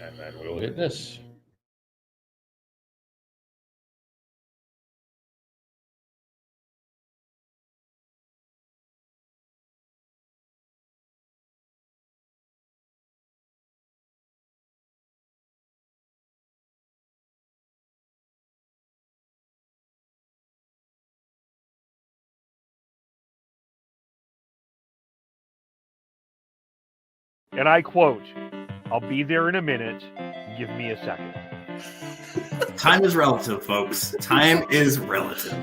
And then we'll hit this. And I quote, "I'll be there in a minute. Give me a second." Time is relative, folks. Time is relative.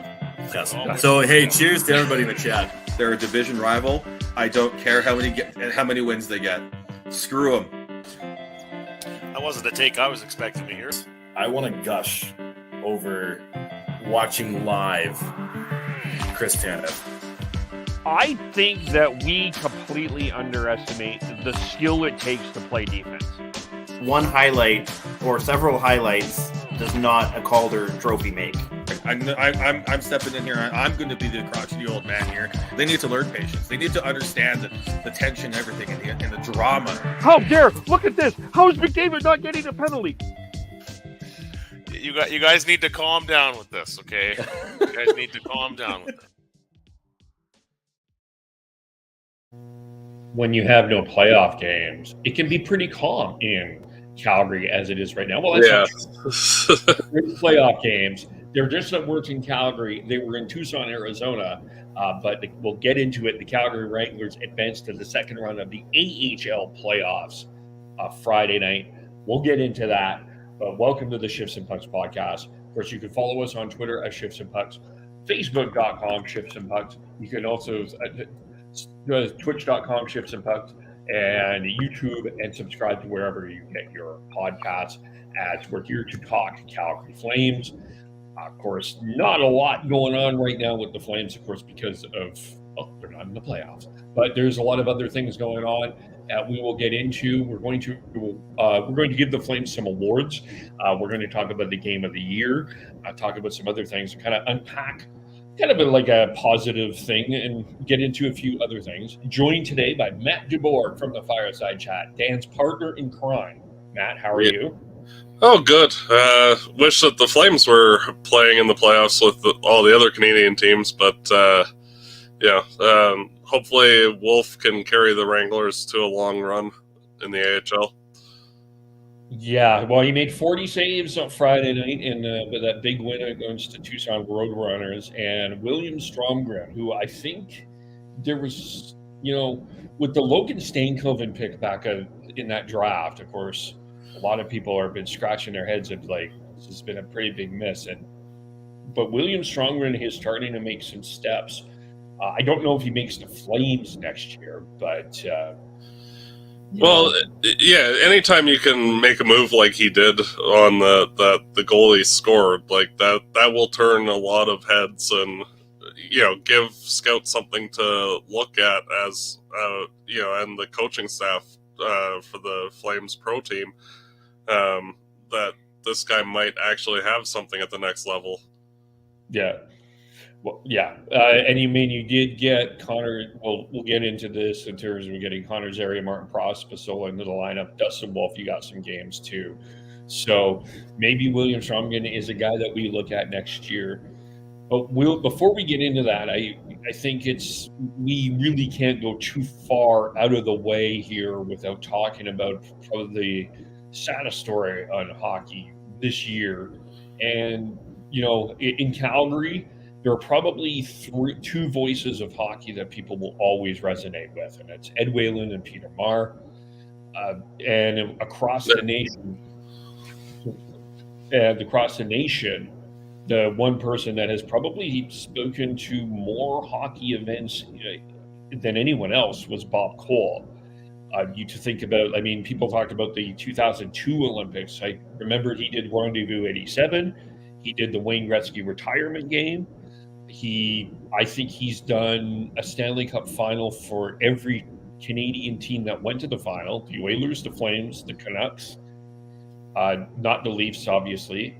Yes. So, hey, cheers to everybody in the chat. They're a division rival. I don't care how many wins they get. Screw them. That wasn't the take I was expecting to hear. I want to gush over watching live Chris Tanev. I think that we completely underestimate the skill it takes to play defense. One highlight or several highlights does not a Calder trophy make. I'm stepping in here. I'm going to be the crotchety old man here. They need to learn patience. They need to understand the tension, and everything, and the drama. How dare! Look at this. How is McDavid not getting a penalty? You guys need to calm down with this, okay? You guys need to calm down with it. When you have no playoff games, it can be pretty calm in Calgary as it is right now. Well, that's not true. Playoff games. They're just not working in Calgary. They were in Tucson, Arizona, but we'll get into it. The Calgary Wranglers advanced to the second round of the AHL Playoffs Friday night. We'll get into that. But welcome to the Shifts and Pucks podcast. Of course, you can follow us on Twitter at Shifts and Pucks, Facebook.com Shifts and Pucks. You can also Twitch.com Shifts and Pucks, and YouTube, and subscribe to wherever you get your podcasts, as we're here to talk Calgary Flames. Of course, not a lot going on right now with the Flames, of course, because of they're not in the playoffs. But there's a lot of other things going on that we will get into. We're going to give the Flames some awards. We're going to talk about the game of the year, talk about some other things, and kind of unpack kind of like a positive thing and get into a few other things. Joined today by Matt DeBoer from the Fireside Chat, Dan's partner in crime. Matt, how are you? Oh, good. Wish that the Flames were playing in the playoffs with all the other Canadian teams, but hopefully Wolf can carry the Wranglers to a long run in the AHL. Yeah, well, he made 40 saves on Friday night in that big win against the Tucson Roadrunners, and William Stromgren, who I think there was, with the Logan Stankoven pick back in that draft, of course, a lot of people have been scratching their heads at this has been a pretty big miss. But William Stromgren is starting to make some steps. I don't know if he makes the Flames next year, but anytime you can make a move like he did on the goal he scored, like that will turn a lot of heads and give scouts something to look at as and the coaching staff for the Flames pro team, that this guy might actually have something at the next level. Yeah. Well, yeah. And you did get Connor. Well, we'll get into this in terms of getting Connor Zary, Martin Prospasola into the lineup. Dustin Wolf, you got some games too. So maybe William Stromgren is a guy that we look at next year. But before we get into that, I think we really can't go too far out of the way here without talking about probably the saddest story on hockey this year. And, in Calgary, there are probably two voices of hockey that people will always resonate with, and it's Ed Whalen and Peter Maher. And across the nation, the one person that has probably spoken to more hockey events than anyone else was Bob Cole. You to think about, people talked about the 2002 Olympics. I remember he did Rendezvous 87. He did the Wayne Gretzky retirement game. I think he's done a Stanley Cup final for every Canadian team that went to the final: the Oilers, the Flames, the Canucks, not the Leafs, obviously,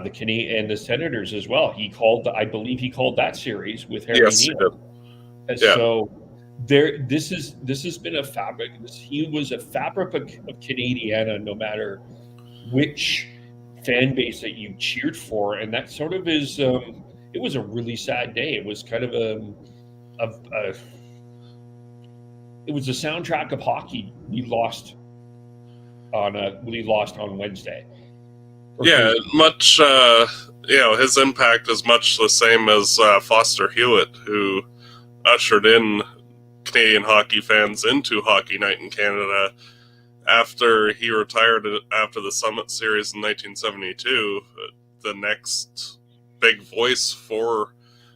the Canadian and the Senators as well. I believe he called that series with Harry Neal. Yeah. So, This has been a fabric. He was a fabric of Canadiana, no matter which fan base that you cheered for, and that sort of is. It was a really sad day. It was kind of it was a soundtrack of hockey. We lost on Wednesday. Yeah, much. His impact is much the same as Foster Hewitt, who ushered in Canadian hockey fans into Hockey Night in Canada after he retired after the Summit Series in 1972. The next big voice for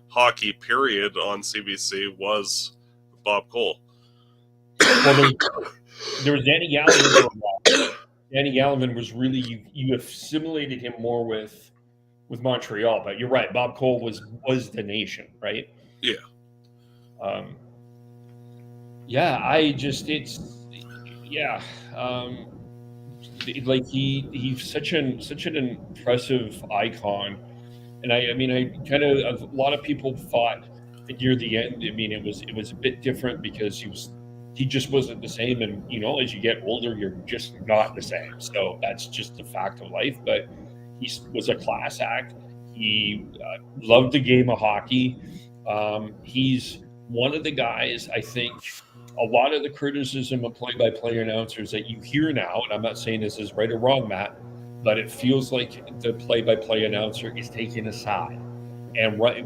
hockey, period, on CBC was Bob Cole. Well, there was Danny Gallivan for a while. Danny Gallivan was really you assimilated him more with Montreal, but you're right. Bob Cole was the nation, right? Yeah. Like he's such an impressive icon, and I a lot of people thought that near the end, it was a bit different because he just wasn't the same, and as you get older, you're just not the same. So that's just the fact of life. But he was a class act. He loved the game of hockey. He's one of the guys, I think, a lot of the criticism of play-by-play announcers that you hear now, and I'm not saying this is right or wrong, Matt, but it feels like the play-by-play announcer is taking a side. And what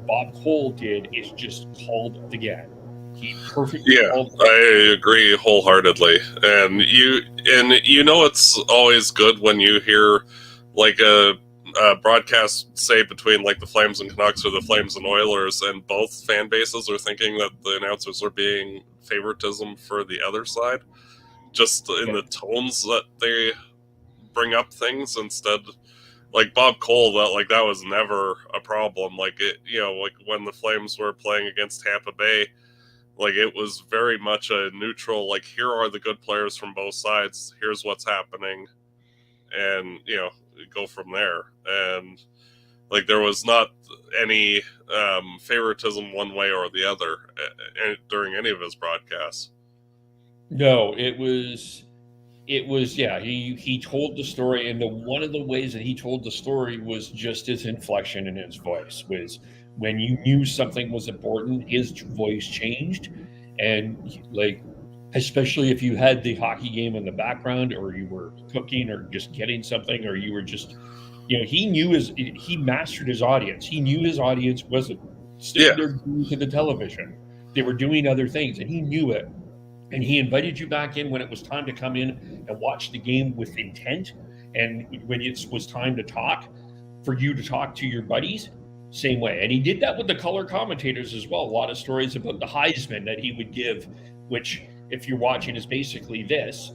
Bob Cole did is just called the game. He perfectly called the game. I agree wholeheartedly. And it's always good when you hear like a broadcast, say, between like the Flames and Canucks or the Flames and Oilers, and both fan bases are thinking that the announcers are being favoritism for the other side, just in the tones that they bring up things. Instead, like Bob Cole, that was never a problem. Like when the Flames were playing against Tampa Bay, like it was very much a neutral, like, here are the good players from both sides, here's what's happening, and go from there. And like there was not any favoritism one way or the other during any of his broadcasts. No, it was he told the story, and one of the ways that he told the story was just his inflection in his voice. Was when you knew something was important, his voice changed. And like, especially if you had the hockey game in the background, or you were cooking, or just getting something, or you were just, he mastered his audience. He knew his audience wasn't sitting there glued to the television. They were doing other things, and he knew it. And he invited you back in when it was time to come in and watch the game with intent. And when it was time to talk, for you to talk to your buddies, same way. And he did that with the color commentators as well. A lot of stories about the Heisman that he would give, which, if you're watching, is basically this,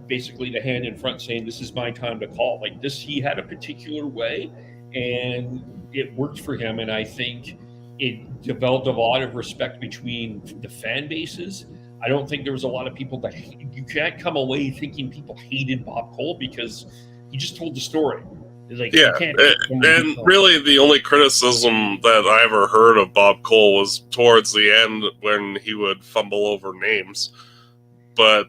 basically the hand in front saying, this is my time to call. Like this, he had a particular way, and it worked for him. And I think it developed a lot of respect between the fan bases. I don't think there was a lot of people that you can't come away thinking people hated Bob Cole, because he just told the story. Like, and really the only criticism that I ever heard of Bob Cole was towards the end when he would fumble over names. But,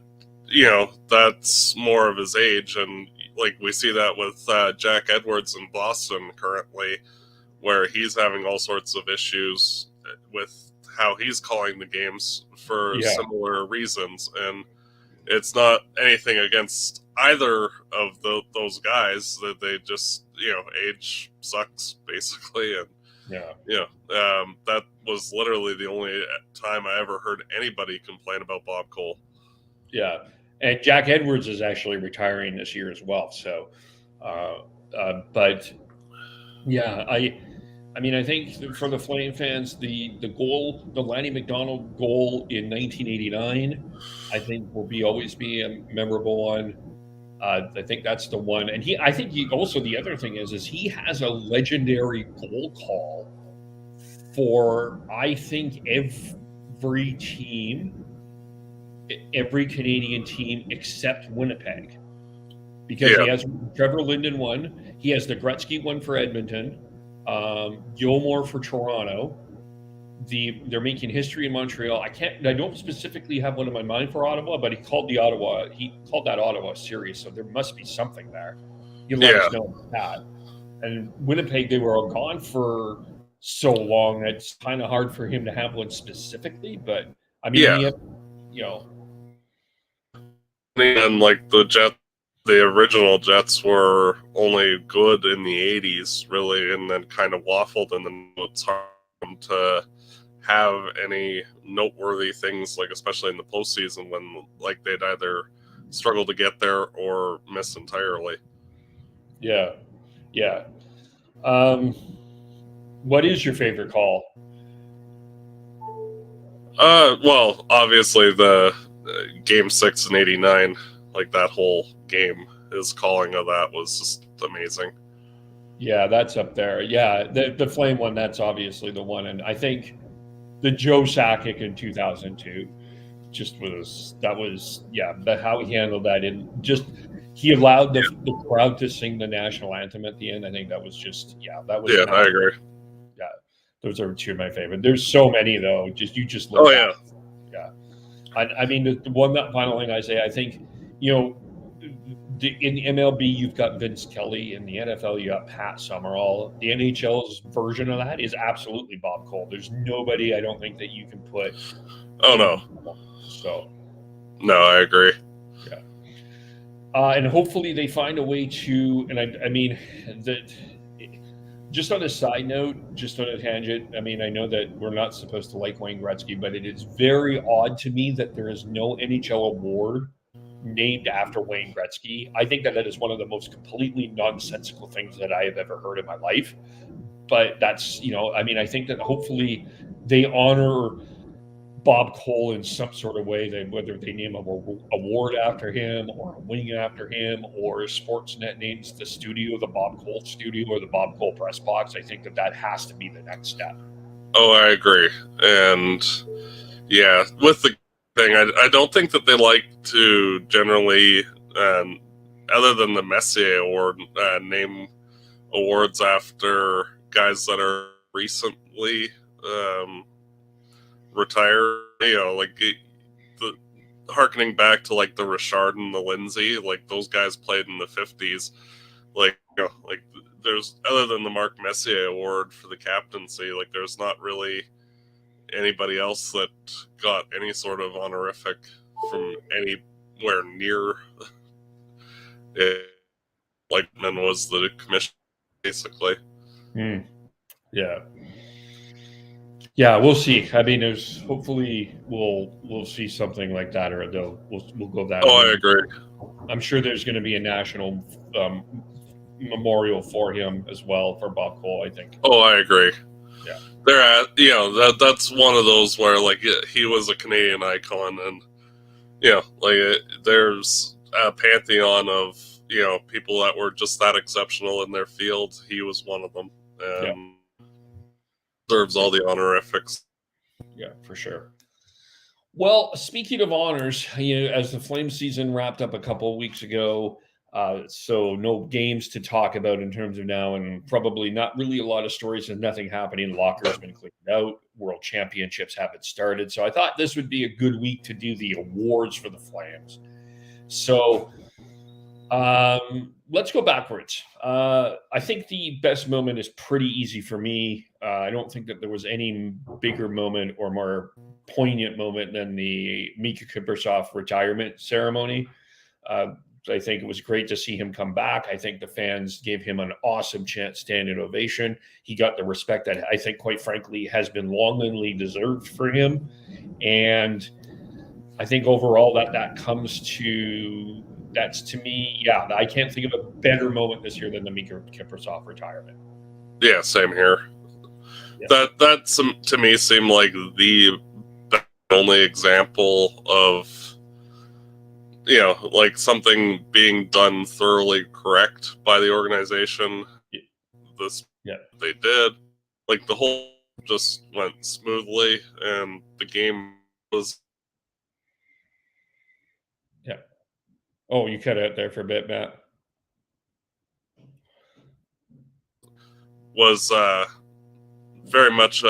that's more of his age. And like we see that with Jack Edwards in Boston currently, where he's having all sorts of issues with how he's calling the games for similar reasons. And it's not anything against either of those guys, that they just, age sucks, basically. And that was literally the only time I ever heard anybody complain about Bob Cole. Yeah. And Jack Edwards is actually retiring this year as well. So, but yeah, I think for the Flame fans, the goal, the Lanny McDonald goal in 1989, I think will always be a memorable one. I think that's the one. And I think also, the other thing is he has a legendary goal call for, I think, every team, every Canadian team except Winnipeg. Because he has Trevor Linden one, he has the Gretzky one for Edmonton, Gilmore for Toronto, they're making history in Montreal. I don't specifically have one in my mind for Ottawa, but he called that Ottawa series, so there must be something there. You let us know that. And Winnipeg, they were all gone for so long that it's kind of hard for him to have one specifically. But I mean, and like the original Jets were only good in the 80s, really, and then kind of waffled, and then it's hard to have any noteworthy things, like especially in the postseason when like they'd either struggle to get there or miss entirely. Yeah. What is your favorite call? Well, obviously the Game 6 in '89, like that whole game, his calling of that was just amazing. Yeah, that's up there. Yeah, the Flame one, that's obviously the one. And I think the Joe Sakic in 2002 how he handled that. He allowed the crowd to sing the national anthem at the end. I think that was I agree. Yeah, those are two of my favorite. There's so many though. You look. Oh yeah. Yeah. I mean, the one final thing I say, I think, in the MLB, you've got Vince Kelly. In the NFL, you got Pat Summerall. The NHL's version of that is absolutely Bob Cole. There's nobody, I don't think, that you can put. Oh, no. So. No, I agree. Yeah. And hopefully they find a way to, and I mean, just on a side note, just on a tangent, I mean, I know that we're not supposed to like Wayne Gretzky, but it is very odd to me that there is no NHL award named after Wayne Gretzky. I think that is one of the most completely nonsensical things that I have ever heard in my life. But that's, I mean, I think that hopefully they honor Bob Cole in some sort of way, that whether they name an award after him or a wing after him, or Sportsnet names the studio the Bob Cole studio or the Bob Cole press box. I think that has to be the next step. Oh, I agree. And yeah, with the thing, I don't think that they like to generally, other than the Messier Award, name awards after guys that are recently retired. Like harkening back to like the Richard and the Lindsay, like those guys played in the 50s. Like there's, other than the Mark Messier Award for the captaincy, like there's not really anybody else that got any sort of honorific from anywhere near it. Like, Lightman was the commission, basically. Yeah, we'll see. I mean, hopefully we'll see something like that, or we'll go that. Oh, I agree. I'm sure there's going to be a national memorial for him as well, for Bob Cole, I think. Oh, I agree. Yeah, they're at, that's one of those where like he was a Canadian icon, and like there's a pantheon of people that were just that exceptional in their field. He was one of them, and deserves all the honorifics. Yeah, for sure. Well, speaking of honors, as the Flame season wrapped up a couple of weeks ago, so no games to talk about in terms of now, and probably not really a lot of stories, and nothing happening. Locker's been cleared out. World Championships haven't started. So I thought this would be a good week to do the awards for the Flames. So let's go backwards. I think the best moment is pretty easy for me. I don't think that there was any bigger moment or more poignant moment than the Mika Kiprusoff retirement ceremony. I think it was great to see him come back. I think the fans gave him an awesome standing ovation. He got the respect that I think, quite frankly, has been longingly deserved for him. And I think overall that's to me, I can't think of a better moment this year than the Mika Kiprusoff retirement. Yeah, same here. Yeah. That to me seemed like the only example of like something being done thoroughly correct by the organization. They did. Like the whole just went smoothly, and the game was. Yeah. Oh, you cut out there for a bit, Matt. Was very much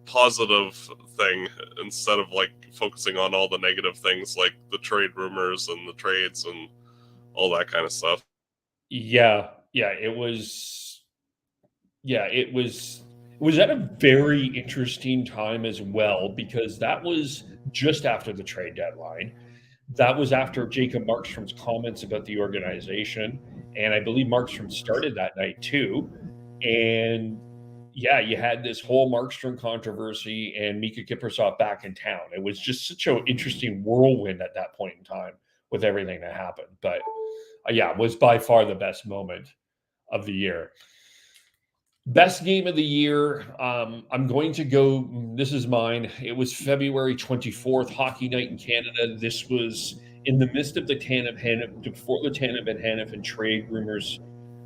positive thing instead of like focusing on all the negative things like the trade rumors and the trades and all that kind of stuff. Yeah, it was. Yeah, it was at a very interesting time as well, because that was just after the trade deadline. That was after Jacob Markstrom's comments about the organization, and I believe Markstrom started that night too. And yeah, you had this whole Markstrom controversy and Mika Kiprasov back in town. It was just such an interesting whirlwind at that point in time with everything that happened. But yeah, it was by far the best moment of the year. Best game of the year. I'm going to go. This is mine. It was February 24th, Hockey Night in Canada. This was in the midst of the before the Tanev and Hanifin trade rumors.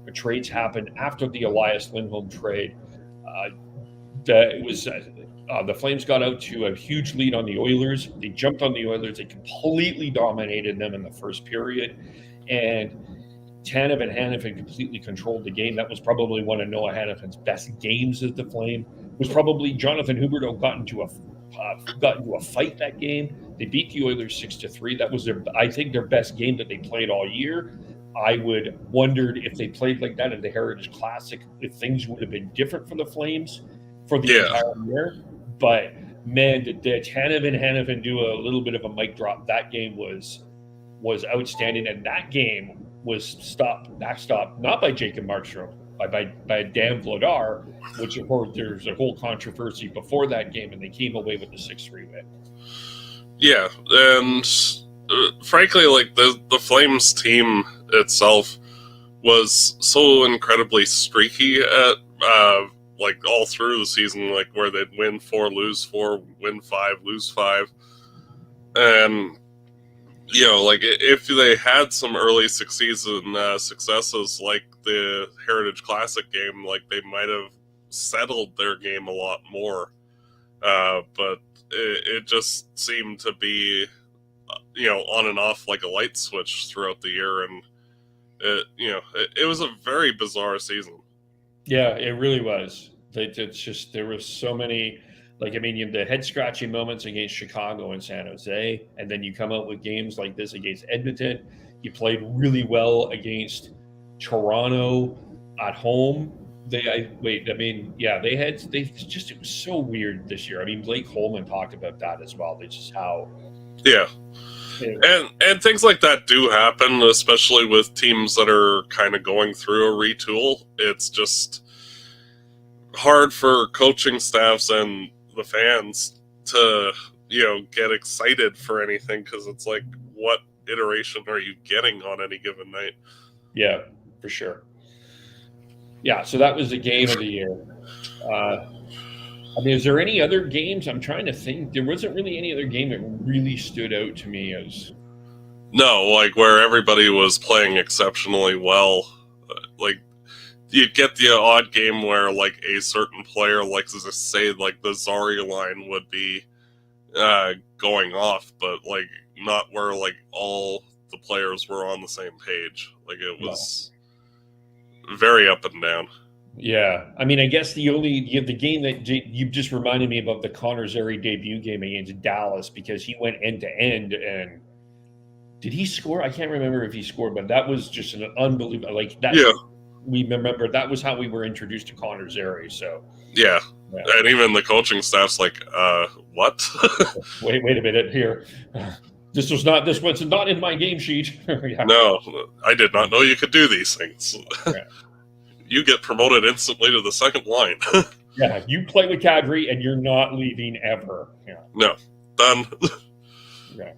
The trades happened after the Elias Lindholm trade. The Flames got out to a huge lead on the Oilers. They jumped on the Oilers. They completely dominated them in the first period, and Tanev and Hanifin completely controlled the game. That was probably one of Noah Hanifin's best games as the Flame. It was probably Jonathan Huberdeau got into a fight that game. They beat the Oilers 6-3. That was I think their best game that they played all year. I would wondered if they played like that in the Heritage Classic, if things would have been different for the Flames for the entire year. But man, did Tanev and Hanifin do a little bit of a mic drop. That game was outstanding, and that game was backstopped not by Jacob Markstrom, by Dan Vladar, which of course there's a whole controversy before that game, and they came away with the 6-3 win. Yeah, and frankly, like the Flames team itself was so incredibly streaky at like all through the season, like where they'd win 4, lose 4, win 5, lose 5, and you know, like if they had some early season successes like the Heritage Classic game, like they might have settled their game a lot more. But it just seemed to be, you know, on and off like a light switch throughout the year, and it was a very bizarre season. Yeah, it really was. It's just there was so many. Like, I mean, you have the head-scratching moments against Chicago and San Jose, and then you come out with games like this against Edmonton. You played really well against Toronto at home. It was so weird this year. I mean, Blake Holman talked about that as well. It's just how... Yeah. And things like that do happen, especially with teams that are kind of going through a retool. It's just hard for coaching staffs and the fans to, you know, get excited for anything, because it's like, what iteration are you getting on any given night? Yeah, for sure. Yeah, so that was the game of the year. I mean, is there any other games? I'm trying to think. There wasn't really any other game that really stood out to me as... No, like where everybody was playing exceptionally well. Like, you get the odd game where like a certain player, like to say like the Zari line would be going off, but like not where like all the players were on the same page. Like it was very up and down. Yeah, I mean, I guess the game that you just reminded me about, the Connor Zary debut game against Dallas, because he went end to end, and did he score? I can't remember if he scored, but that was just an unbelievable, like that. Yeah. We remember that was how we were introduced to Connor Zary. So yeah. And even the coaching staff's like, what? wait a minute here. This was not in my game sheet. Yeah. No, I did not know you could do these things. Yeah. You get promoted instantly to the second line. Yeah, you play with Calgary and you're not leaving ever. Yeah. No, done. Yeah.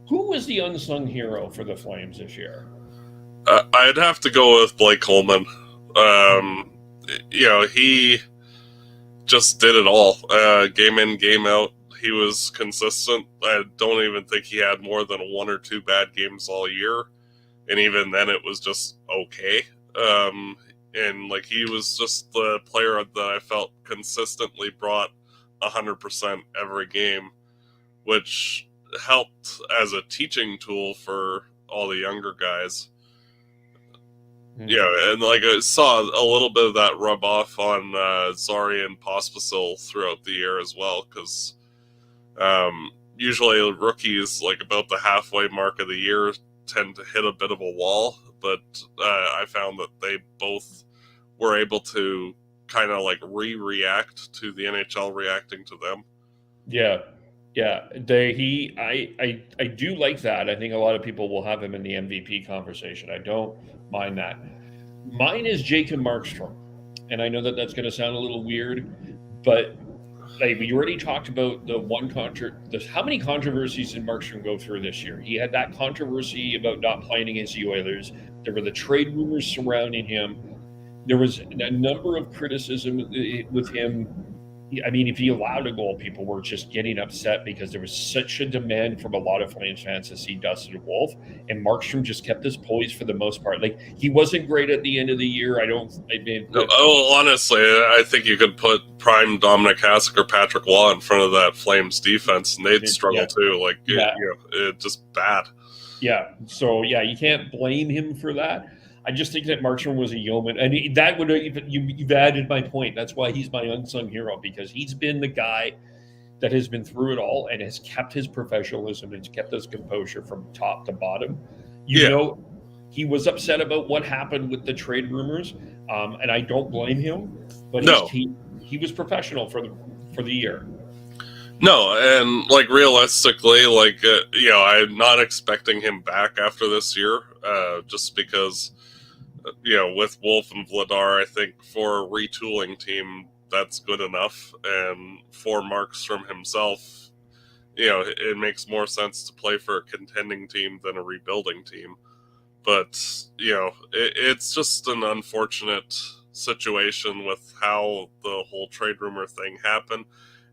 Who was the unsung hero for the Flames this year? I'd have to go with Blake Coleman. You know, he just did it all. Game in, game out. He was consistent. I don't even think he had more than 1 or 2 bad games all year. And even then it was just okay. And like, he was just the player that I felt consistently brought 100% every game, which helped as a teaching tool for all the younger guys. And like I saw a little bit of that rub off on Zari and Pospisil throughout the year as well, because usually rookies, like about the halfway mark of the year, tend to hit a bit of a wall, but I found that they both were able to kind of like react to the NHL reacting to them. Yeah. I do like that. I think a lot of people will have him in the MVP conversation. I don't mind that. Mine is Jacob Markstrom, and I know that that's going to sound a little weird, but like we already talked about how many controversies did Markstrom go through this year? He had that controversy about not playing against the Oilers. There were the trade rumors surrounding him. There was a number of criticism with him. I mean, if he allowed a goal, people were just getting upset because there was such a demand from a lot of Flames fans to see Dustin Wolf, and Markstrom just kept his poise for the most part. Like, he wasn't great at the end of the year. Honestly, I think you could put prime Dominic Hasek or Patrick Waugh in front of that Flames defense, and they'd struggle too. Like, it's just bad. Yeah. So you can't blame him for that. I just think that Markstrom was a yeoman, and that would you've added my point. That's why he's my unsung hero, because he's been the guy that has been through it all and has kept his professionalism and kept his composure from top to bottom. You know, he was upset about what happened with the trade rumors, and I don't blame him. But he was professional for the year. No, and like realistically, like I'm not expecting him back after this year, just because. With Wolf and Vladar, I think for a retooling team, that's good enough. And for Markstrom himself, it makes more sense to play for a contending team than a rebuilding team. But, it's just an unfortunate situation with how the whole trade rumor thing happened.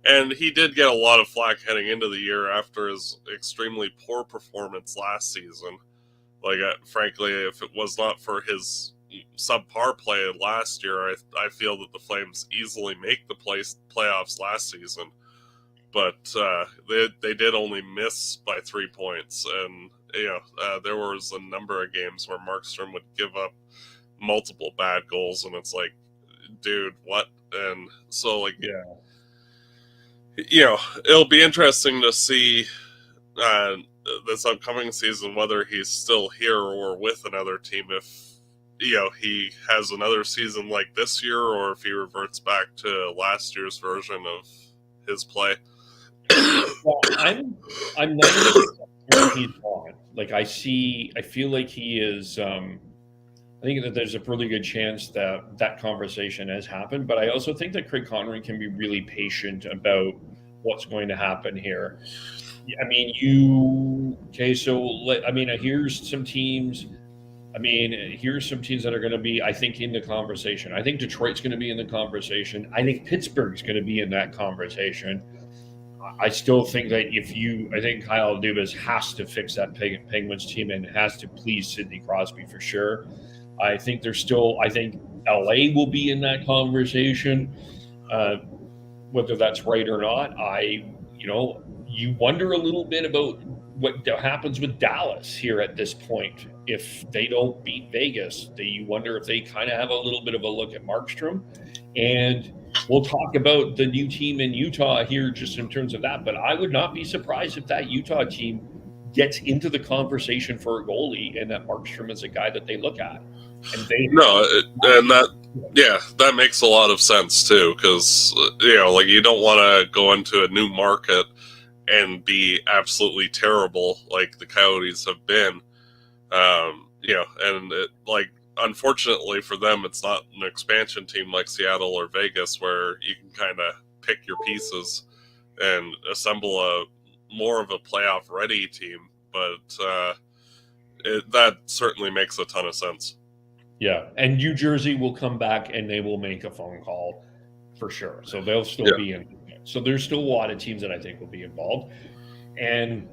And he did get a lot of flack heading into the year after his extremely poor performance last season. Like, frankly, if it was not for his subpar play last year, I feel that the Flames easily make the playoffs last season. But they did only miss by 3 points. And, there was a number of games where Markstrom would give up multiple bad goals. And it's like, dude, what? And so, like, it'll be interesting to see this upcoming season whether he's still here or with another team, if he has another season like this year, or if he reverts back to last year's version of his play. Well, I'm 90% sure he's gone. Like, I feel like he is. I think that there's a really good chance that conversation has happened, but I also think that Craig Conroy can be really patient about what's going to happen here. I mean, here's some teams. Here's some teams that are going to be, I think, in the conversation. I think Detroit's going to be in the conversation. I think Pittsburgh's going to be in that conversation. I still think that I think Kyle Dubas has to fix that Penguins team and has to please Sidney Crosby for sure. I think LA will be in that conversation. Whether that's right or not, you wonder a little bit about what happens with Dallas here at this point. If they don't beat Vegas, you wonder if they kind of have a little bit of a look at Markstrom. And we'll talk about the new team in Utah here just in terms of that. But I would not be surprised if that Utah team gets into the conversation for a goalie and that Markstrom is a guy that they look at. That makes a lot of sense too, because like, you don't want to go into a new market and be absolutely terrible like the Coyotes have been. And unfortunately for them, it's not an expansion team like Seattle or Vegas where you can kind of pick your pieces and assemble more of a playoff ready team. But that certainly makes a ton of sense. Yeah, and New Jersey will come back and they will make a phone call for sure. So they'll still be in. So there's still a lot of teams that I think will be involved. And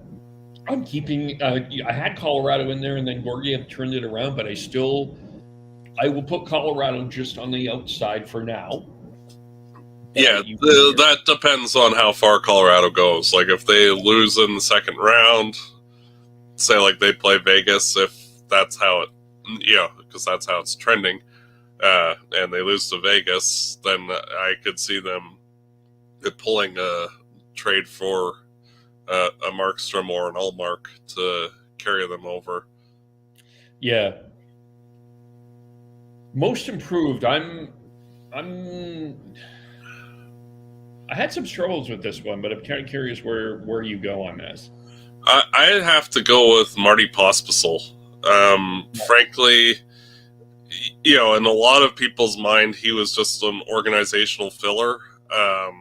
I'm keeping I had Colorado in there, and then Georgiev turned it around, but I will put Colorado just on the outside for now. Yeah, that depends on how far Colorado goes. Like, if they lose in the second round, say like they play Vegas, if that's how it because that's how it's trending, and they lose to Vegas, then I could see them pulling a trade for a Markstrom or an Ullmark to carry them over. Yeah. Most improved. I had some struggles with this one, but I'm kind of curious where you go on this. I'd have to go with Marty Pospisil. Frankly, in a lot of people's mind, he was just an organizational filler. I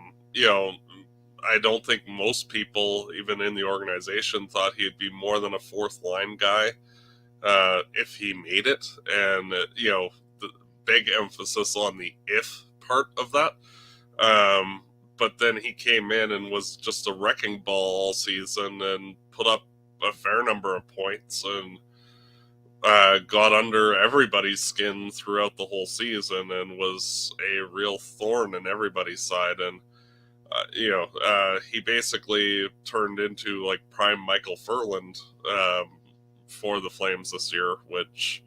don't think most people, even in the organization, thought he'd be more than a fourth line guy if he made it. And, the big emphasis on the if part of that. But then he came in and was just a wrecking ball all season and put up a fair number of points and got under everybody's skin throughout the whole season and was a real thorn in everybody's side. And, he basically turned into like prime Michael Furland for the Flames this year, which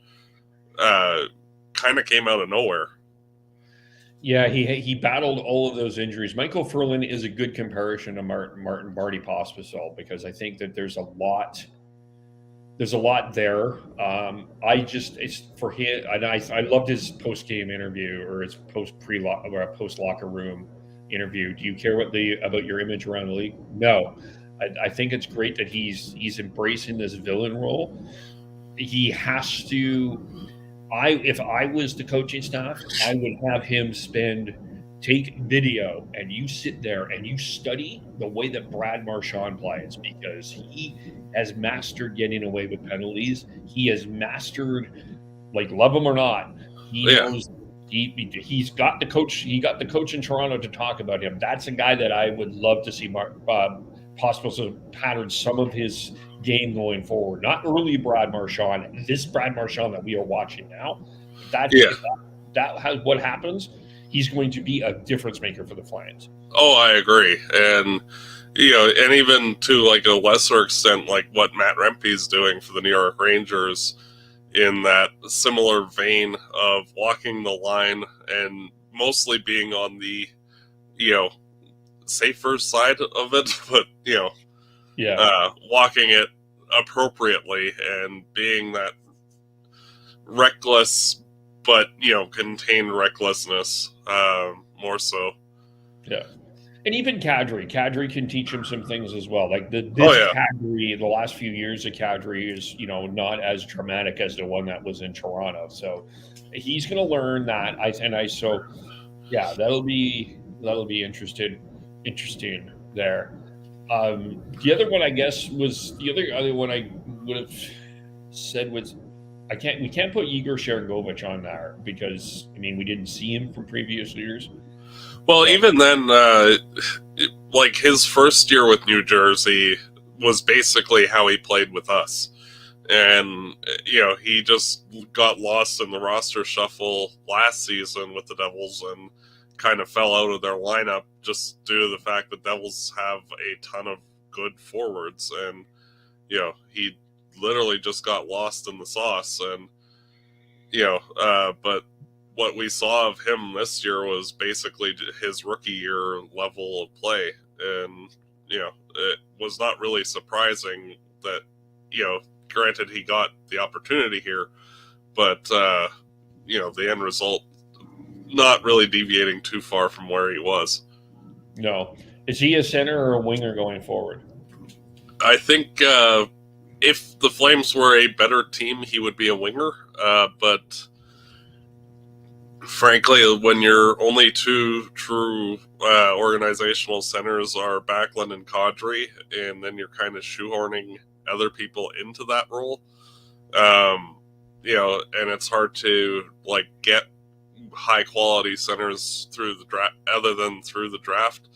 kind of came out of nowhere. Yeah, he battled all of those injuries. Michael Furlan is a good comparison to Marty Pospisil because I think that there's a lot there. It's for him, and I loved his post game interview or his post locker room interview. Do you care about your image around the league? No, I think it's great that he's embracing this villain role. He has to. If I was the coaching staff, I would have him take video and you sit there and you study the way that Brad Marchand plays because he has mastered getting away with penalties. He has mastered, like, love him or not, he knows he's got the coach. He got the coach in Toronto to talk about him. That's a guy that I would love to see possible to pattern some of his game going forward. Not early Brad Marchand, this Brad Marchand that we are watching now. What happens, he's going to be a difference maker for the Flames. Oh, I agree. And, and even to like a lesser extent, like what Matt Rempe's doing for the New York Rangers in that similar vein of walking the line and mostly being on the, safer side of it, but, walking it appropriately and being that reckless, but, contained recklessness, more so. Yeah. And even Kadri can teach him some things as well. Like Kadri, the last few years of Kadri is, not as traumatic as the one that was in Toronto. So he's going to learn that. That'll be interesting there. The other one, I guess, was the other one I would have said was we can't put Igor Sharangovich on there because we didn't see him from previous years. Well, even then, like his first year with New Jersey was basically how he played with us. And, he just got lost in the roster shuffle last season with the Devils and kind of fell out of their lineup just due to the fact that Devils have a ton of good forwards. And, he literally just got lost in the sauce. And, but what we saw of him this year was basically his rookie year level of play. And, it was not really surprising that, granted he got the opportunity here, but, the end result not really deviating too far from where he was. No. Is he a center or a winger going forward? I think if the Flames were a better team, he would be a winger. But frankly, when your only two true organizational centers are Backlund and Kadri, and then you're kind of shoehorning other people into that role, and it's hard to get high quality centers through the draft other than through the draft.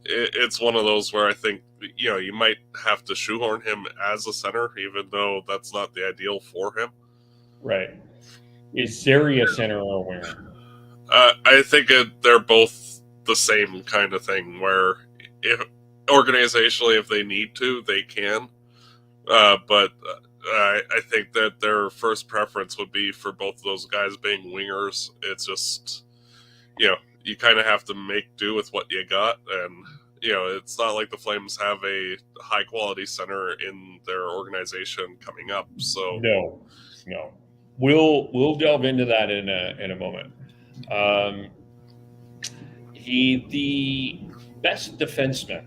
It's one of those where I think you might have to shoehorn him as a center, even though that's not the ideal for him. Right. Is Zeri a center or a winger? I think they're both the same kind of thing where organizationally if they need to they can, but I think that their first preference would be for both of those guys being wingers. It's just, you kind of have to make do with what you got, and it's not like the Flames have a high quality center in their organization coming up. So no, we'll delve into that in a moment. The best defenseman.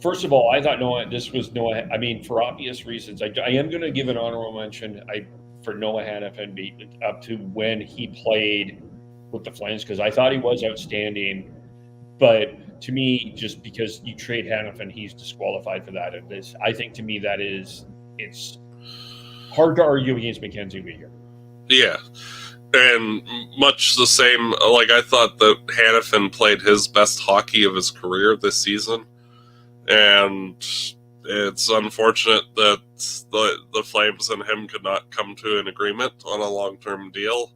First of all, I thought this was Noah. I mean, for obvious reasons, I am going to give an honorable mention for Noah Hanifin up to when he played with the Flames, because I thought he was outstanding. But to me, just because you trade Hanifin, he's disqualified for that. I think to me it's hard to argue against Mackenzie Weegar. yeah, and much the same. Like, I thought that Hanifin played his best hockey of his career this season. And it's unfortunate that the Flames and him could not come to an agreement on a long-term deal.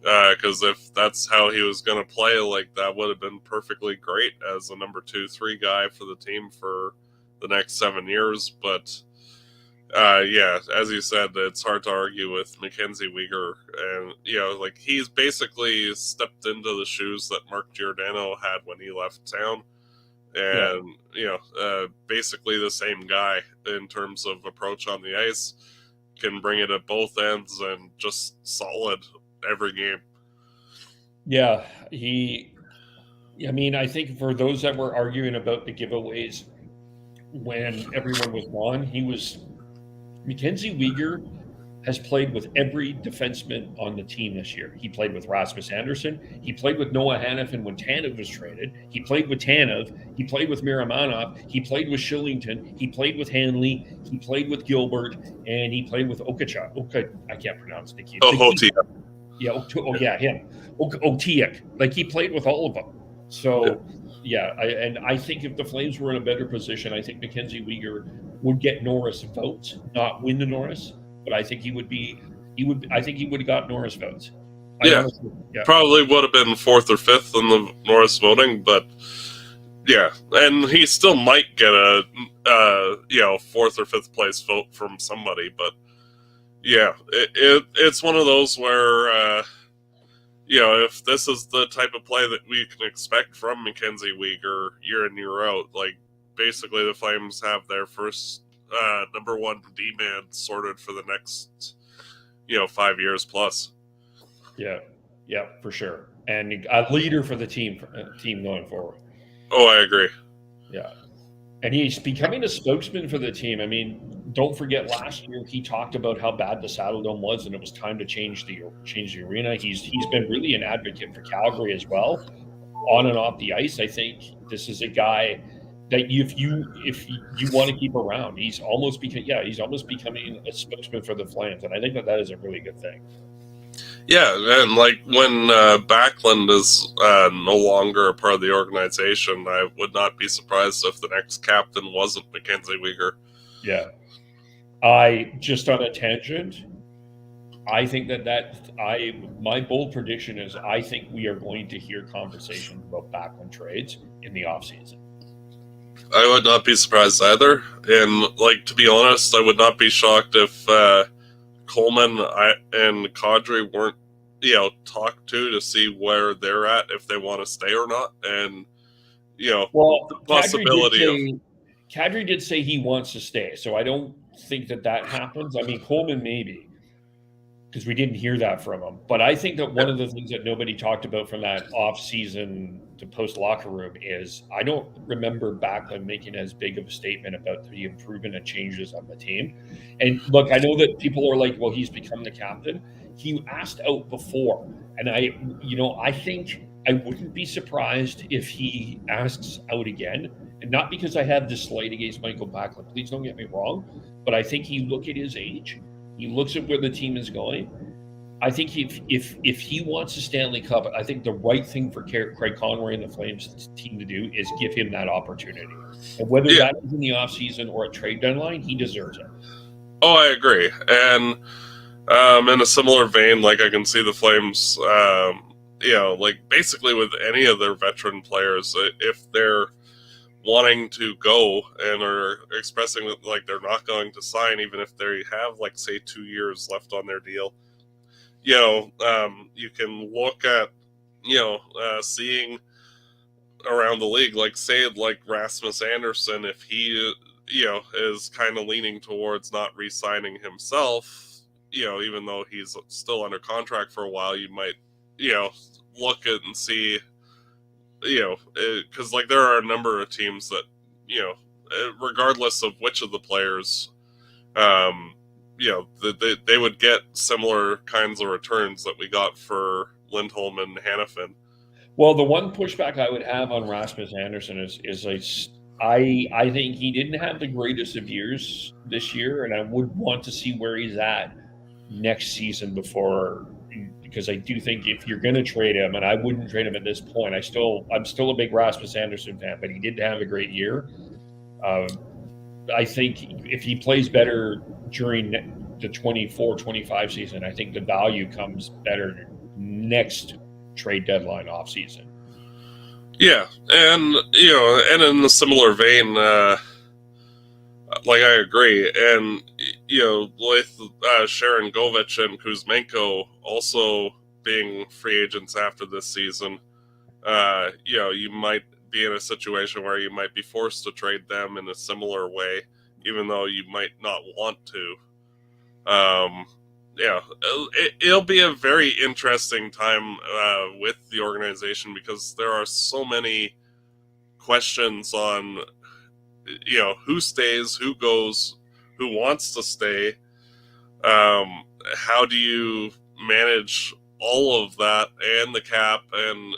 Because if that's how he was going to play, like, that would have been perfectly great as a number 2-3 guy for the team for the next 7 years. But yeah, as you said, it's hard to argue with Mackenzie Weegar, and like, he's basically stepped into the shoes that Mark Giordano had when he left town. And basically the same guy in terms of approach on the ice, can bring it at both ends and just solid every game. Yeah, I think for those that were arguing about the giveaways when everyone was gone, Mackenzie Weegar has played with every defenseman on the team this year. He played with Rasmus Andersson. He played with Noah Hanifin when Tanev was traded. He played with Tanev. He played with Miramanov. He played with Shillington. He played with Hanley. He played with Gilbert. And he played with Okachuk. I can't pronounce the key. Otiak. Yeah, him. Otiak. Like, he played with all of them. So, I think if the Flames were in a better position, I think Mackenzie Weegar would get Norris votes, not win the Norris. But I think he would have got Norris votes. Probably would have been 4th or 5th in the Norris voting, but and he still might get a 4th or 5th place vote from somebody. But it's one of those where if this is the type of play that we can expect from Mackenzie Weegar year in, year out, like, basically the Flames have their first number 1 D-man sorted for the next 5 years plus. Yeah, for sure, and a leader for the team going forward. Oh, I agree. Yeah, and he's becoming a spokesman for the team. I mean, don't forget last year he talked about how bad the Saddle Dome was, and it was time to change the arena. He's been really an advocate for Calgary as well, on and off the ice. I think this is a guy that if you want to keep around, he's almost becoming a spokesman for the Flames, and I think that is a really good thing. Yeah, and like, when Backlund is no longer a part of the organization, I would not be surprised if the next captain wasn't Mackenzie Weegar. Yeah, I just on a tangent, I think my bold prediction is I think we are going to hear conversations about Backlund trades in the offseason. I would not be surprised either. And, like, to be honest, I would not be shocked if Coleman and Kadri weren't, talked to see where they're at, if they want to stay or not. And, the possibility Kadri did say he wants to stay, so I don't think that happens. I mean, Coleman maybe, because we didn't hear that from him. But I think that one of the things that nobody talked about from that off-season to post-locker room is I don't remember Backlund making as big of a statement about the improvement and changes on the team. And look, I know that people are like, well, he's become the captain. He asked out before. And I think I wouldn't be surprised if he asks out again. And not because I have this slight against Michael Backlund. Please don't get me wrong. But I think he look at his age. He looks at where the team is going. I think if he wants a Stanley Cup, I think the right thing for Craig Conroy and the Flames team to do is give him that opportunity. And whether that is in the offseason or a trade deadline, he deserves it. Oh, I agree. And in a similar vein, like, I can see the Flames, like, basically with any of their veteran players, if they're wanting to go and are expressing that like they're not going to sign, even if they have like say 2 years left on their deal. You can look at seeing around the league, like say like Rasmus Anderson, if he is kind of leaning towards not re-signing himself, even though he's still under contract for a while, you might look at and see, because like there are a number of teams that regardless of which of the players, they would get similar kinds of returns that we got for Lindholm and Hannafin. Well, the one pushback I would have on Rasmus Anderson is like, I think he didn't have the greatest of years this year, and I would want to see where he's at next season because I do think if you're going to trade him, and I wouldn't trade him at this point, I'm still a big Rasmus Anderson fan, but he didn't have a great year. I think if he plays better during the 24-25 season, I think the value comes better next trade deadline off season. Yeah, and and in a similar vein, like I agree, and with Sharon Govich and Kuzmenko also being free agents after this season, you might be in a situation where you might be forced to trade them in a similar way, even though you might not want to. It'll be a very interesting time with the organization, because there are so many questions on who stays, who goes, who wants to stay. How do you manage all of that and the cap, and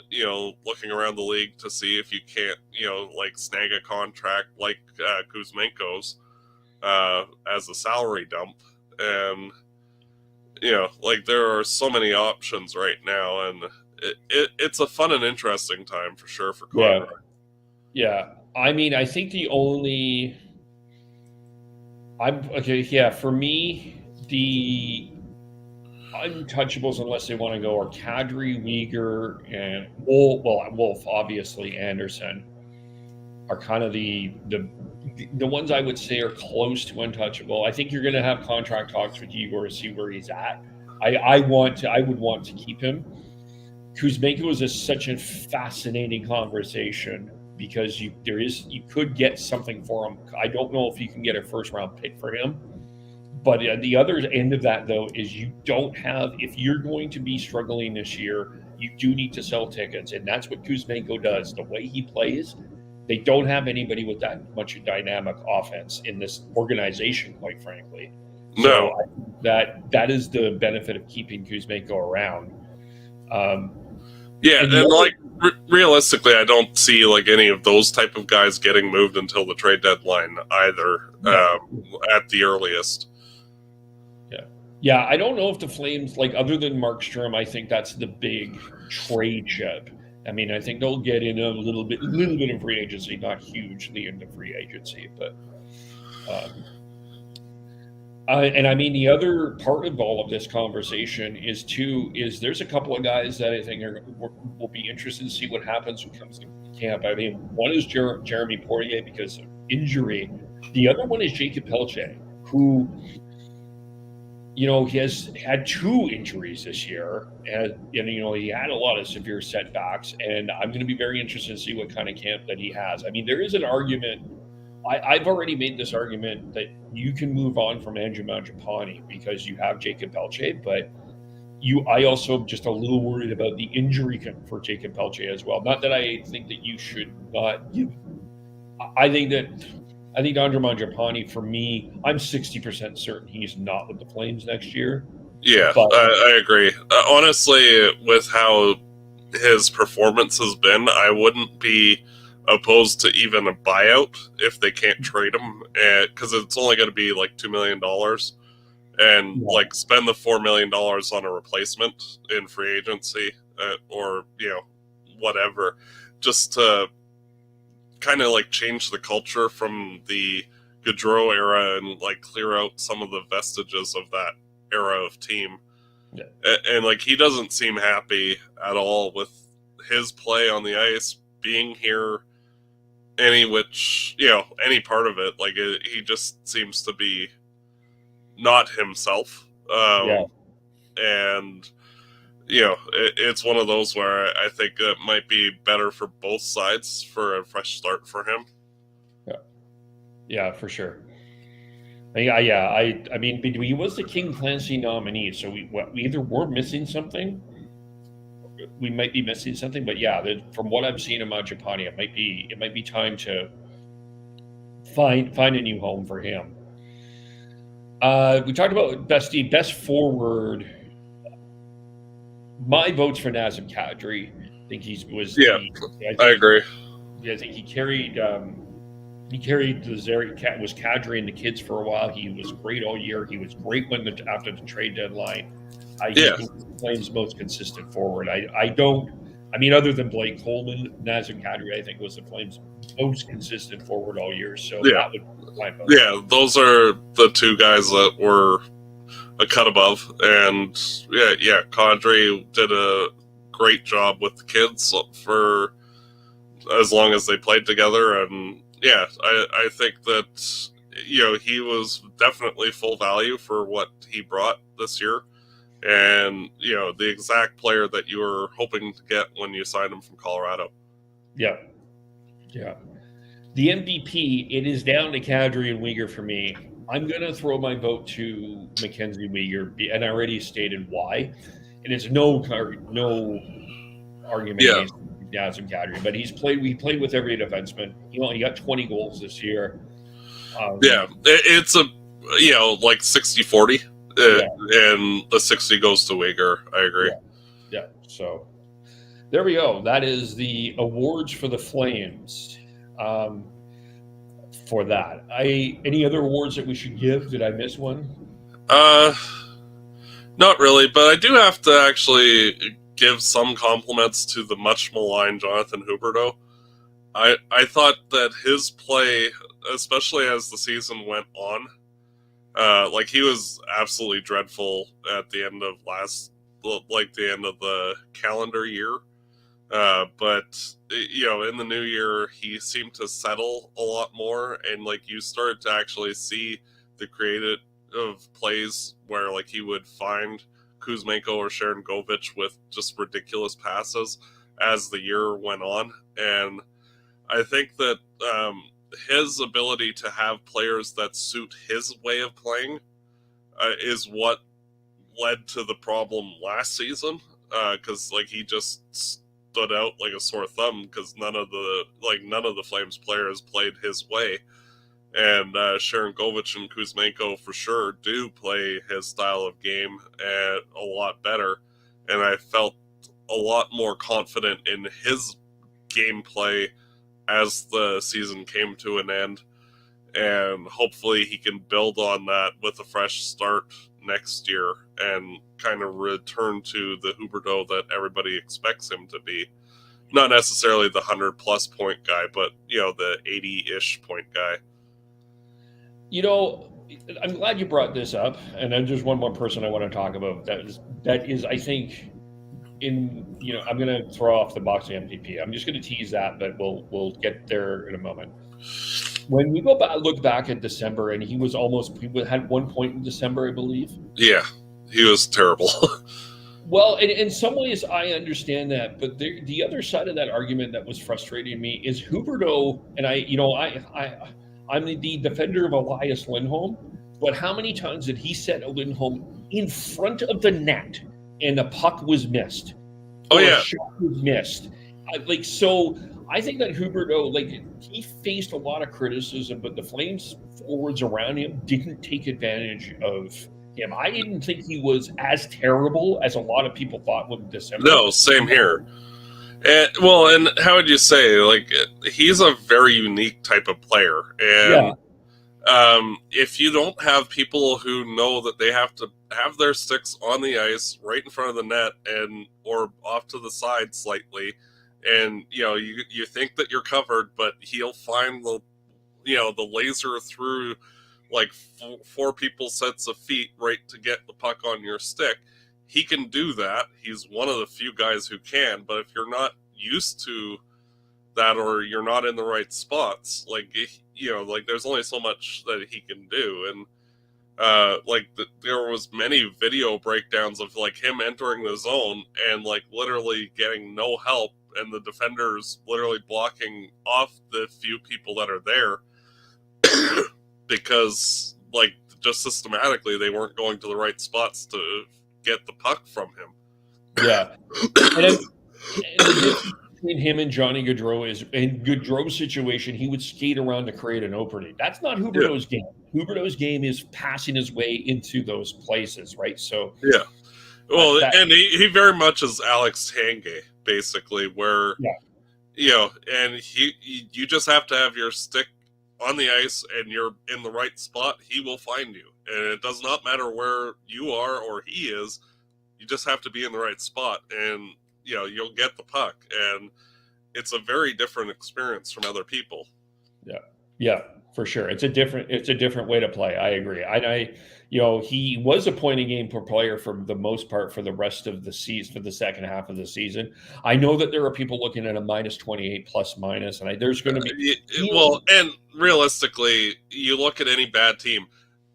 looking around the league to see if you can't like snag a contract like Kuzmenko's as a salary dump. And like there are so many options right now, and it's a fun and interesting time for sure for Connor. Yeah. I mean, I think for me, the untouchables, unless they want to go, are Kadri, Weegar, and Wolf, obviously, Anderson, are kind of the ones I would say are close to untouchable. I think you're going to have contract talks with Igor to see where he's at. I would want to keep him. Kuzmenko is such a fascinating conversation, because you could get something for him. I don't know if you can get a first round pick for him. But the other end of that, though, is if you're going to be struggling this year, you do need to sell tickets. And that's what Kuzmenko does. The way he plays, they don't have anybody with that much dynamic offense in this organization, quite frankly. No. So that is the benefit of keeping Kuzmenko around. Realistically, I don't see like any of those type of guys getting moved until the trade deadline either, at the earliest. Yeah, I don't know if the Flames, like other than Markstrom, I think that's the big trade chip. I mean, I think they'll get in a little bit of free agency, not hugely into free agency, but. And I mean, the other part of all of this conversation is there's a couple of guys that I think will be interested to see what happens when it comes to camp. I mean, one is Jeremy Poirier because of injury. The other one is Jacob Pelche, who, he has had 2 injuries this year, and he had a lot of severe setbacks. And I'm going to be very interested to see what kind of camp that he has. I mean, there is an argument. I've already made this argument that you can move on from Andrew Mangiapane because you have Jacob Pelche, but I also am just a little worried about the injury for Jacob Pelche as well. Not that I think that you should not give. I think Andrew Mangiapane, for me, I'm 60% certain he's not with the Flames next year. Yeah, I agree. Honestly, with how his performance has been, I wouldn't be opposed to even a buyout if they can't trade him, because it's only going to be like $2 million, and like spend the $4 million on a replacement in free agency, or whatever, just to kind of like change the culture from the Gaudreau era and like clear out some of the vestiges of that era of team. And like he doesn't seem happy at all with his play on the ice, being here any part of it. Like he just seems to be not himself. And it's one of those where I think it might be better for both sides for a fresh start for him. Yeah, for sure. I mean, he was the King Clancy nominee, so we either we're missing something, we might be missing something, but from what I'm seeing in Mangiapane, it might be time to find a new home for him. We talked about best forward. My vote's for Nazem Kadri. I think I agree. I think he carried the was Kadri and the kids for a while. He was great all year. He was great after the trade deadline. I think he's the Flames' most consistent forward. Other than Blake Coleman, Nazem Kadri, I think, was the Flames' most consistent forward all year. So that would be my vote. Yeah, those are the two guys that were a cut above. And Kadri did a great job with the kids for as long as they played together. And I think that he was definitely full value for what he brought this year, and the exact player that you were hoping to get when you signed him from Colorado. Yeah. The MVP, it is down to Kadri and Weegar for me. I'm going to throw my vote to Mackenzie Weegar, and I already stated why. And it's no argument against Nazem Kadri, but we played with every defenseman. He got 20 goals this year. It's a like 60-40, and the 60 goes to Weegar. I agree. Yeah. So there we go. That is the awards for the Flames. For that, any other awards that we should give? Did I miss one? Not really, but I do have to actually give some compliments to the much maligned Jonathan Huberdeau. I thought that his play, especially as the season went on, he was absolutely dreadful at the end of the end of the calendar year. But in the new year, he seemed to settle a lot more, and you started to actually see the creative plays where he would find Kuzmenko or Sharon Govich with just ridiculous passes as the year went on. And I think that his ability to have players that suit his way of playing is what led to the problem last season, because he just stood out like a sore thumb because none of the Flames players played his way. And Sharon Govich and Kuzmenko for sure do play his style of game a lot better. And I felt a lot more confident in his gameplay as the season came to an end. And hopefully he can build on that with a fresh start next year and kind of return to the Huberdeau that everybody expects him to be. Not necessarily the 100-plus point guy, but, the 80-ish point guy. I'm glad you brought this up, and then there's one more person I want to talk about. That is, I think, I'm going to throw off the boxing MVP. I'm just going to tease that, but we'll get there in a moment. When we look back at December, and he had 1 point in December, I believe. Yeah, he was terrible. Well, in some ways, I understand that, but the other side of that argument that was frustrating me is Huberdeau, and I'm the defender of Elias Lindholm, but how many times did he set Lindholm in front of the net and the puck was missed? A shot was missed. So I think that Huberdeau, he faced a lot of criticism, but the Flames forwards around him didn't take advantage of him. I didn't think he was as terrible as a lot of people thought in December. No, same here. And how would you say, he's a very unique type of player. And if you don't have people who know that they have to have their sticks on the ice right in front of the net or off to the side slightly, and, you think that you're covered, but he'll find the laser through four people's sets of feet right to get the puck on your stick. He can do that. He's one of the few guys who can, but if you're not used to that, or you're not in the right spots. Like, you know, like there's only so much that he can do. And there was many video breakdowns of like him entering the zone and like literally getting no help, and the defenders literally blocking off the few people that are there because like just systematically they weren't going to the right spots to get the puck from him. Yeah. And the difference between him and Johnny Gaudreau is, in Gaudreau's situation, he would skate around to create an opening. That's not Huberdeau's game. Huberdeau's game is passing his way into those places, right? So yeah. Well, and he very much is Alex Tanguay, basically, where you know, and you just have to have your stick on the ice and you're in the right spot. He will find you, and it does not matter where you are or he is. You just have to be in the right spot, and you know you'll get the puck. And it's a very different experience from other people. Yeah, for sure. It's a different way to play. I agree. I you know, he was a point a game per player for the most part for the rest of the season, for the second half of the season. I know that there are people looking at a -28 plus minus, and there's going to be well, and realistically, you look at any bad team,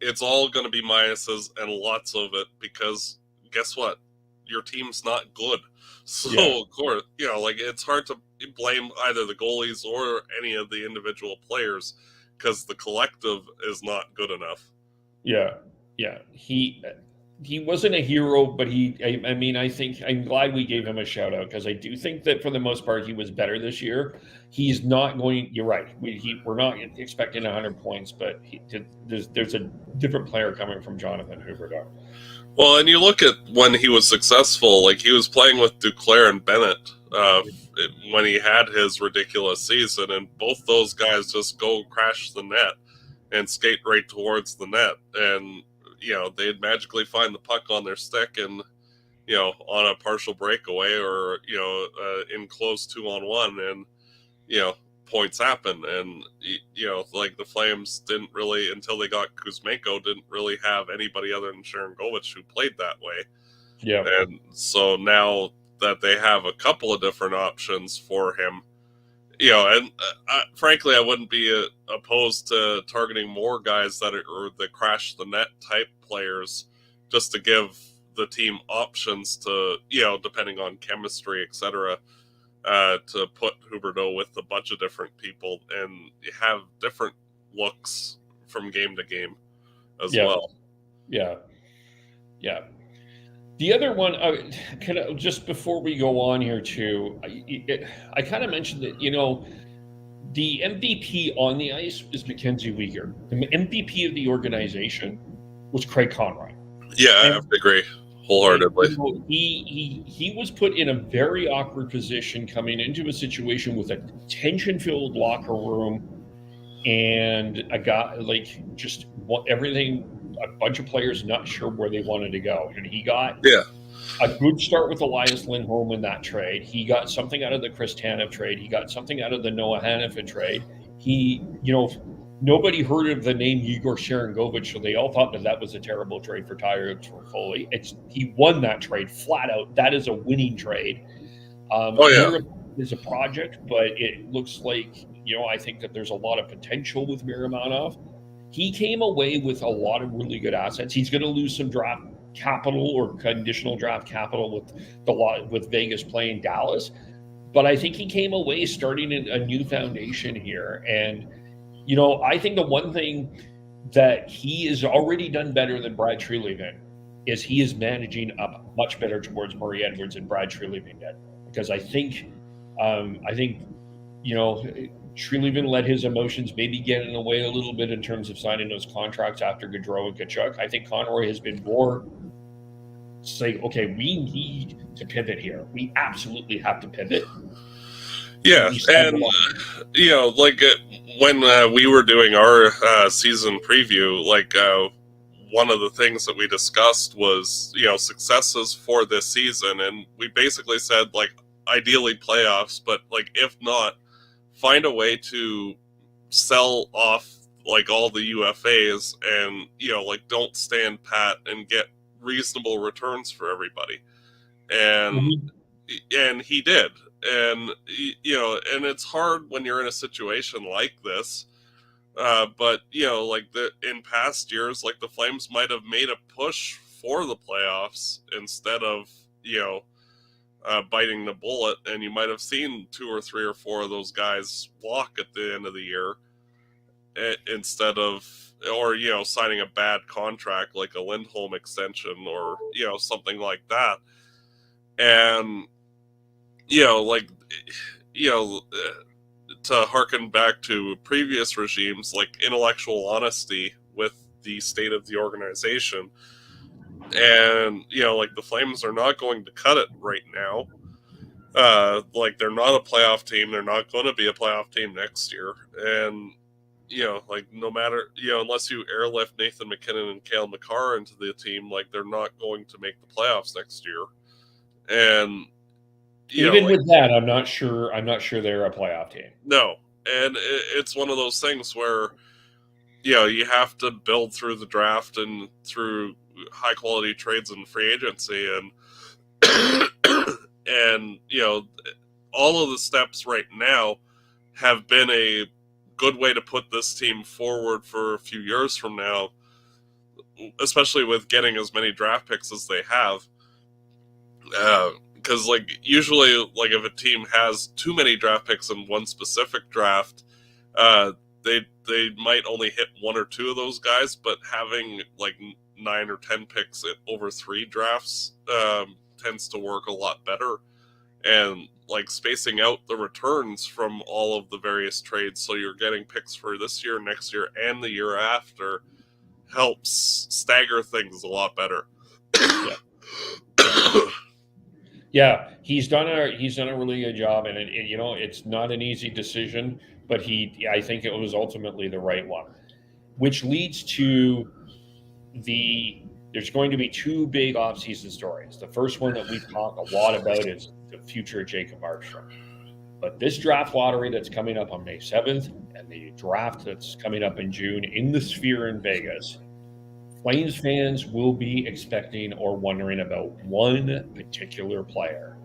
it's all going to be minuses and lots of it, because guess what? Your team's not good. So, of course, you know, like it's hard to blame either the goalies or any of the individual players because the collective is not good enough. Yeah. He wasn't a hero, but I mean, I think I'm glad we gave him a shout out, because I do think that for the most part he was better this year. He's not going. You're right. We're not expecting 100 points, but there's a different player coming from Jonathan Huberdeau. Well, and you look at when he was successful, like he was playing with Duclair and Bennett when he had his ridiculous season, and both those guys just go crash the net and skate right towards the net, and you know they'd magically find the puck on their stick, and you know on a partial breakaway or you know in close 2-on-1, and you know points happen. And you know like the Flames didn't really, until they got Kuzmenko, didn't really have anybody other than Sharon Govich who played that way. Yeah. And so now that they have a couple of different options for him, you know, and frankly, I wouldn't be opposed to targeting more guys that are the crash the net type players, just to give the team options to, you know, depending on chemistry, etc., to put Huberdeau with a bunch of different people and have different looks from game to game as well. Yeah. The other one, kind of just before we go on here too, I kind of mentioned that, you know, the MVP on the ice is Mackenzie Weegar. The MVP of the organization was Craig Conroy. Yeah, I have to agree wholeheartedly. You know, he was put in a very awkward position coming into a situation with a tension-filled locker room and a guy like just everything. A bunch of players not sure where they wanted to go, and he got a good start with Elias Lindholm in that trade. He got something out of the Chris Tanev trade. He got something out of the Noah Hanifin trade. He, you know, nobody heard of the name Igor Sharangovich, so they all thought that was a terrible trade for Tyler Toffoli. He won that trade flat out. That is a winning trade. Europe is a project, but it looks like, you know, I think that there's a lot of potential with Miramanov. He came away with a lot of really good assets. He's going to lose some draft capital or conditional draft capital with Vegas playing Dallas, but I think he came away starting a new foundation here. And you know, I think the one thing that he has already done better than Brad Treliving is he is managing up much better towards Murray Edwards and Brad Treliving did, because I think you know, Treliving let his emotions maybe get in the way a little bit in terms of signing those contracts after Gaudreau and Tkachuk. I think Conroy has been more saying, okay, we need to pivot here. We absolutely have to pivot. Yeah, and you know, like when we were doing our season preview, like one of the things that we discussed was, you know, successes for this season, and we basically said like ideally playoffs, but like if not, find a way to sell off like all the UFAs and, you know, like don't stand pat and get reasonable returns for everybody. And and he did. and and it's hard when you're in a situation like this. But like in past years, like the Flames might have made a push for the playoffs instead of biting the bullet, and you might have seen 2 or 3 or 4 of those guys walk at the end of the year instead of, or signing a bad contract like a Lindholm extension or something like that. And to harken back to previous regimes, like intellectual honesty with the state of the organization. And, like the Flames are not going to cut it right now. Like they're not a playoff team. They're not going to be a playoff team next year. And, like no matter, unless you airlift Nathan McKinnon and Cale Makar into the team, like they're not going to make the playoffs next year. And, even with that, I'm not sure they're a playoff team. No. And it's one of those things where, you have to build through the draft and through high quality trades and free agency. And, and, all of the steps right now have been a good way to put this team forward for a few years from now, especially with getting as many draft picks as they have. Because, like, usually, like, if a team has too many draft picks in one specific draft, they might only hit 1 or 2 of those guys, but having, like, 9 or 10 picks over 3 drafts tends to work a lot better. And, like, spacing out the returns from all of the various trades so you're getting picks for this year, next year, and the year after helps stagger things a lot better. Yeah. Yeah, he's done a really good job, and it's not an easy decision, but I think it was ultimately the right one, which leads to there's going to be 2 big offseason stories. The first one that we've talked a lot about is the future of Jacob Markstrom. But this draft lottery that's coming up on May 7th and the draft that's coming up in June in the Sphere in Vegas, Flames fans will be expecting or wondering about one particular player,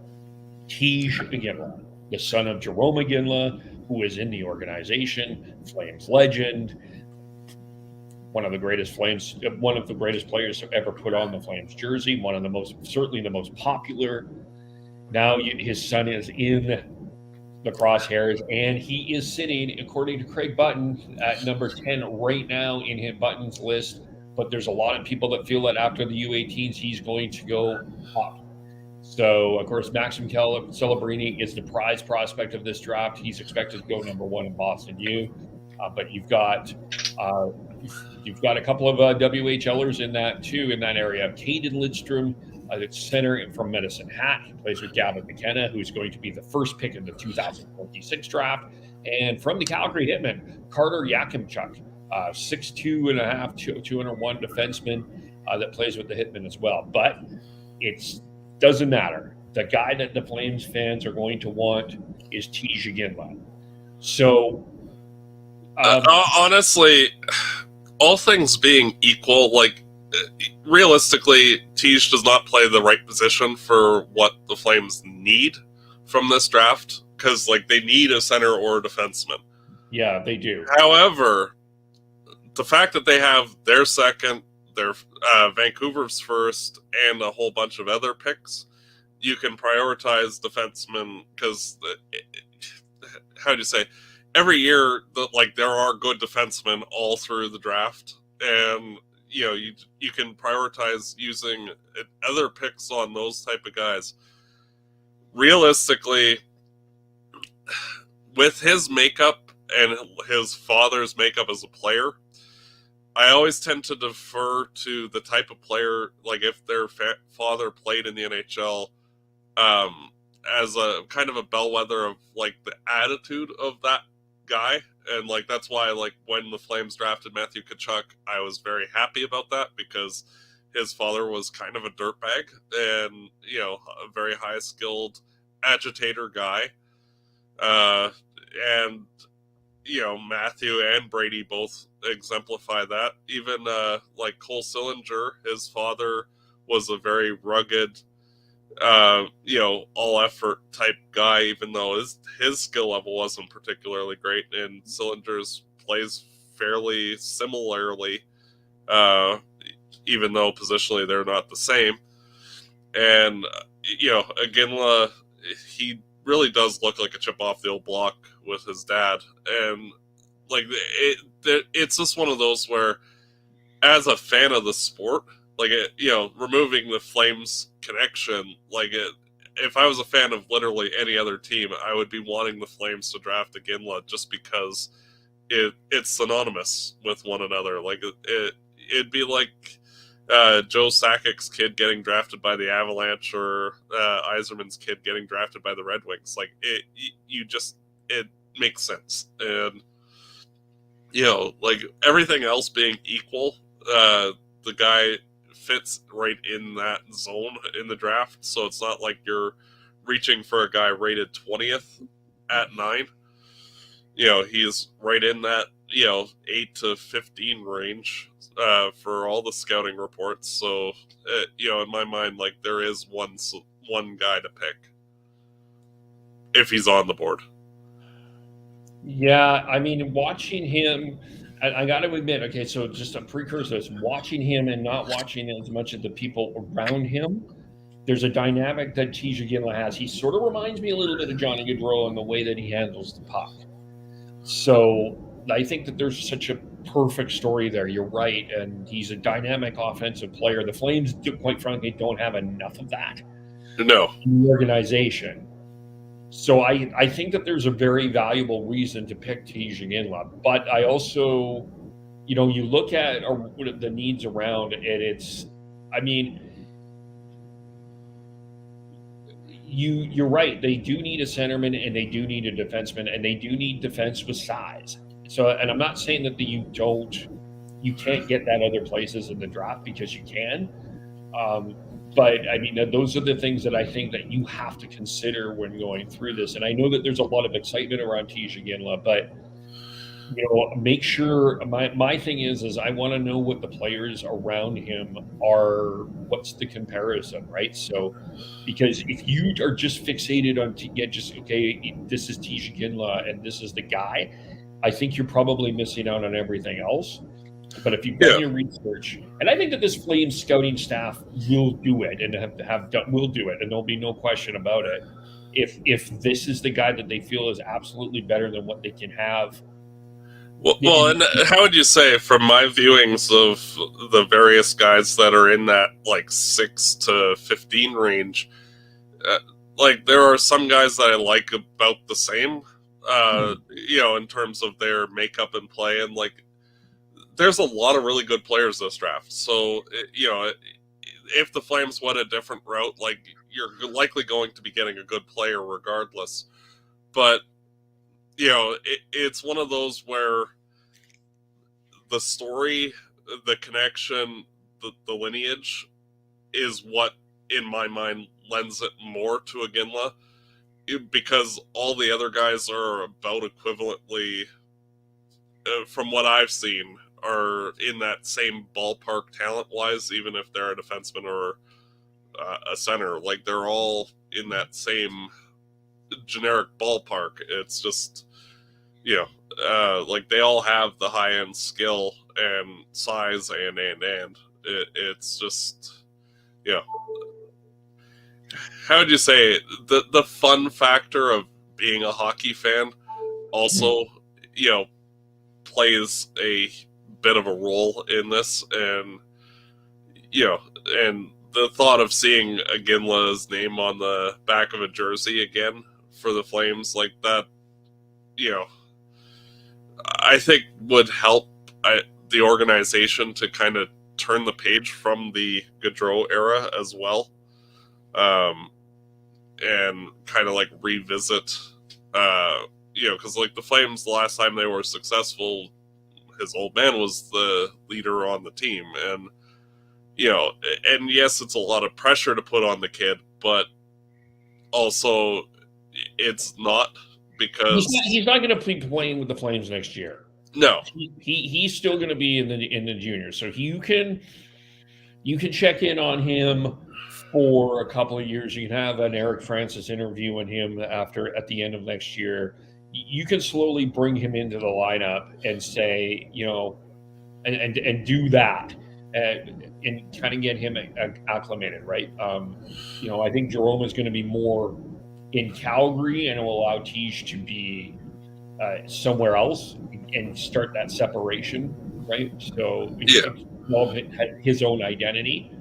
Tij Iginla, the son of Jerome Iginla, who is in the organization, Flames legend, one of the greatest players to ever put on the Flames jersey, certainly the most popular. Now his son is in the crosshairs, and he is sitting, according to Craig Button, at number 10 right now in his Button's list. But there's a lot of people that feel that after the U18s, he's going to go up. So, of course, Maxim Celebrini is the prize prospect of this draft. He's expected to go number 1 in Boston U. But you've got a couple of WHLers in that too, in that area. Caden Lidstrom, the center from Medicine Hat, plays with Gavin McKenna, who's going to be the first pick in the 2026 draft. And from the Calgary Hitmen, Carter Yakimchuk, 6'2.5", 201 defenseman that plays with the Hitmen as well. But it doesn't matter. The guy that the Flames fans are going to want is Tij Iginla. So, honestly, all things being equal, like realistically, Tij does not play the right position for what the Flames need from this draft, because like they need a center or a defenseman. Yeah, they do. However, the fact that they have their second, their Vancouver's first, and a whole bunch of other picks, you can prioritize defensemen because, how do you say, every year there are good defensemen all through the draft, and you can prioritize using other picks on those type of guys. Realistically, with his makeup and his father's makeup as a player, I always tend to defer to the type of player, like if their father played in the NHL, as a kind of a bellwether of like the attitude of that guy. And like that's why like when the Flames drafted Matthew Tkachuk, I was very happy about that, because his father was kind of a dirtbag and a very high skilled agitator guy. And Matthew and Brady both exemplify that. Even like Cole Sillinger, his father was a very rugged, all effort type guy, even though his skill level wasn't particularly great, and Sillinger's plays fairly similarly, even though positionally they're not the same. And, Iginla, he really does look like a chip off the old block with his dad. And, it's just one of those where, as a fan of the sport, removing the Flames connection, if I was a fan of literally any other team, I would be wanting the Flames to draft Iginla just because it's synonymous with one another. It'd be like Joe Sakic's kid getting drafted by the Avalanche, or Yzerman's kid getting drafted by the Red Wings. It makes sense. And, everything else being equal, the guy fits right in that zone in the draft. So it's not like you're reaching for a guy rated 20th at 9. He's right in that, 8 to 15 range for all the scouting reports. So, in my mind, there is one guy to pick if he's on the board. Yeah, I mean, watching him, I got to admit, okay, so just a precursor is watching him and not watching as much of the people around him. There's a dynamic that Tij Iginla has. He sort of reminds me a little bit of Johnny Gaudreau in the way that he handles the puck. So I think that there's such a perfect story there. You're right, and he's a dynamic offensive player. The Flames, quite frankly, don't have enough of that in the organization. So I think that there's a very valuable reason to pick Tij Iginla. But I also, you look at the needs around it. You're right. They do need a centerman, and they do need a defenseman, and they do need defense with size. So, and I'm not saying that you can't get that other places in the draft, because you can. But I mean, those are the things that I think that you have to consider when going through this. And I know that there's a lot of excitement around Tij Iginla, but make sure. My thing is I want to know what the players around him are. What's the comparison, right? So, because if you are just fixated on this is Tij Iginla and this is the guy, I think you're probably missing out on everything else. But if you've done your research, and I think that this Flames scouting staff will do it, and will do it, and there'll be no question about it. If this is the guy that they feel is absolutely better than what they can have. Well, and how would you say, from my viewings of the various guys that are in that 6 to 15 range, there are some guys that I like about the same, in terms of their makeup and play, and there's a lot of really good players this draft. So, if the Flames went a different route, you're likely going to be getting a good player regardless. But, it's one of those where the story, the connection, the lineage is what, in my mind, lends it more to Iginla, because all the other guys are about equivalently, from what I've seen, are in that same ballpark talent-wise, even if they're a defenseman or a center. They're all in that same generic ballpark. It's just, they all have the high-end skill and size and. It's just, how would you say, the fun factor of being a hockey fan also, plays a bit of a role in this, and and the thought of seeing Iginla's name on the back of a jersey again for the Flames like that, I think would help the organization to kind of turn the page from the Gaudreau era as well, and kind of revisit, because the Flames, the last time they were successful, his old man was the leader on the team, and and yes, it's a lot of pressure to put on the kid, but also it's not, because he's not going to be playing with the Flames next year. No, he's still going to be in the juniors, so you can check in on him for a couple of years. You can have an Eric Francis interview on him at the end of next year. You can slowly bring him into the lineup and say, and do that, and kind of get him acclimated, right? I think Jerome is going to be more in Calgary, and it will allow Tij to be somewhere else and start that separation, right? So had his own identity,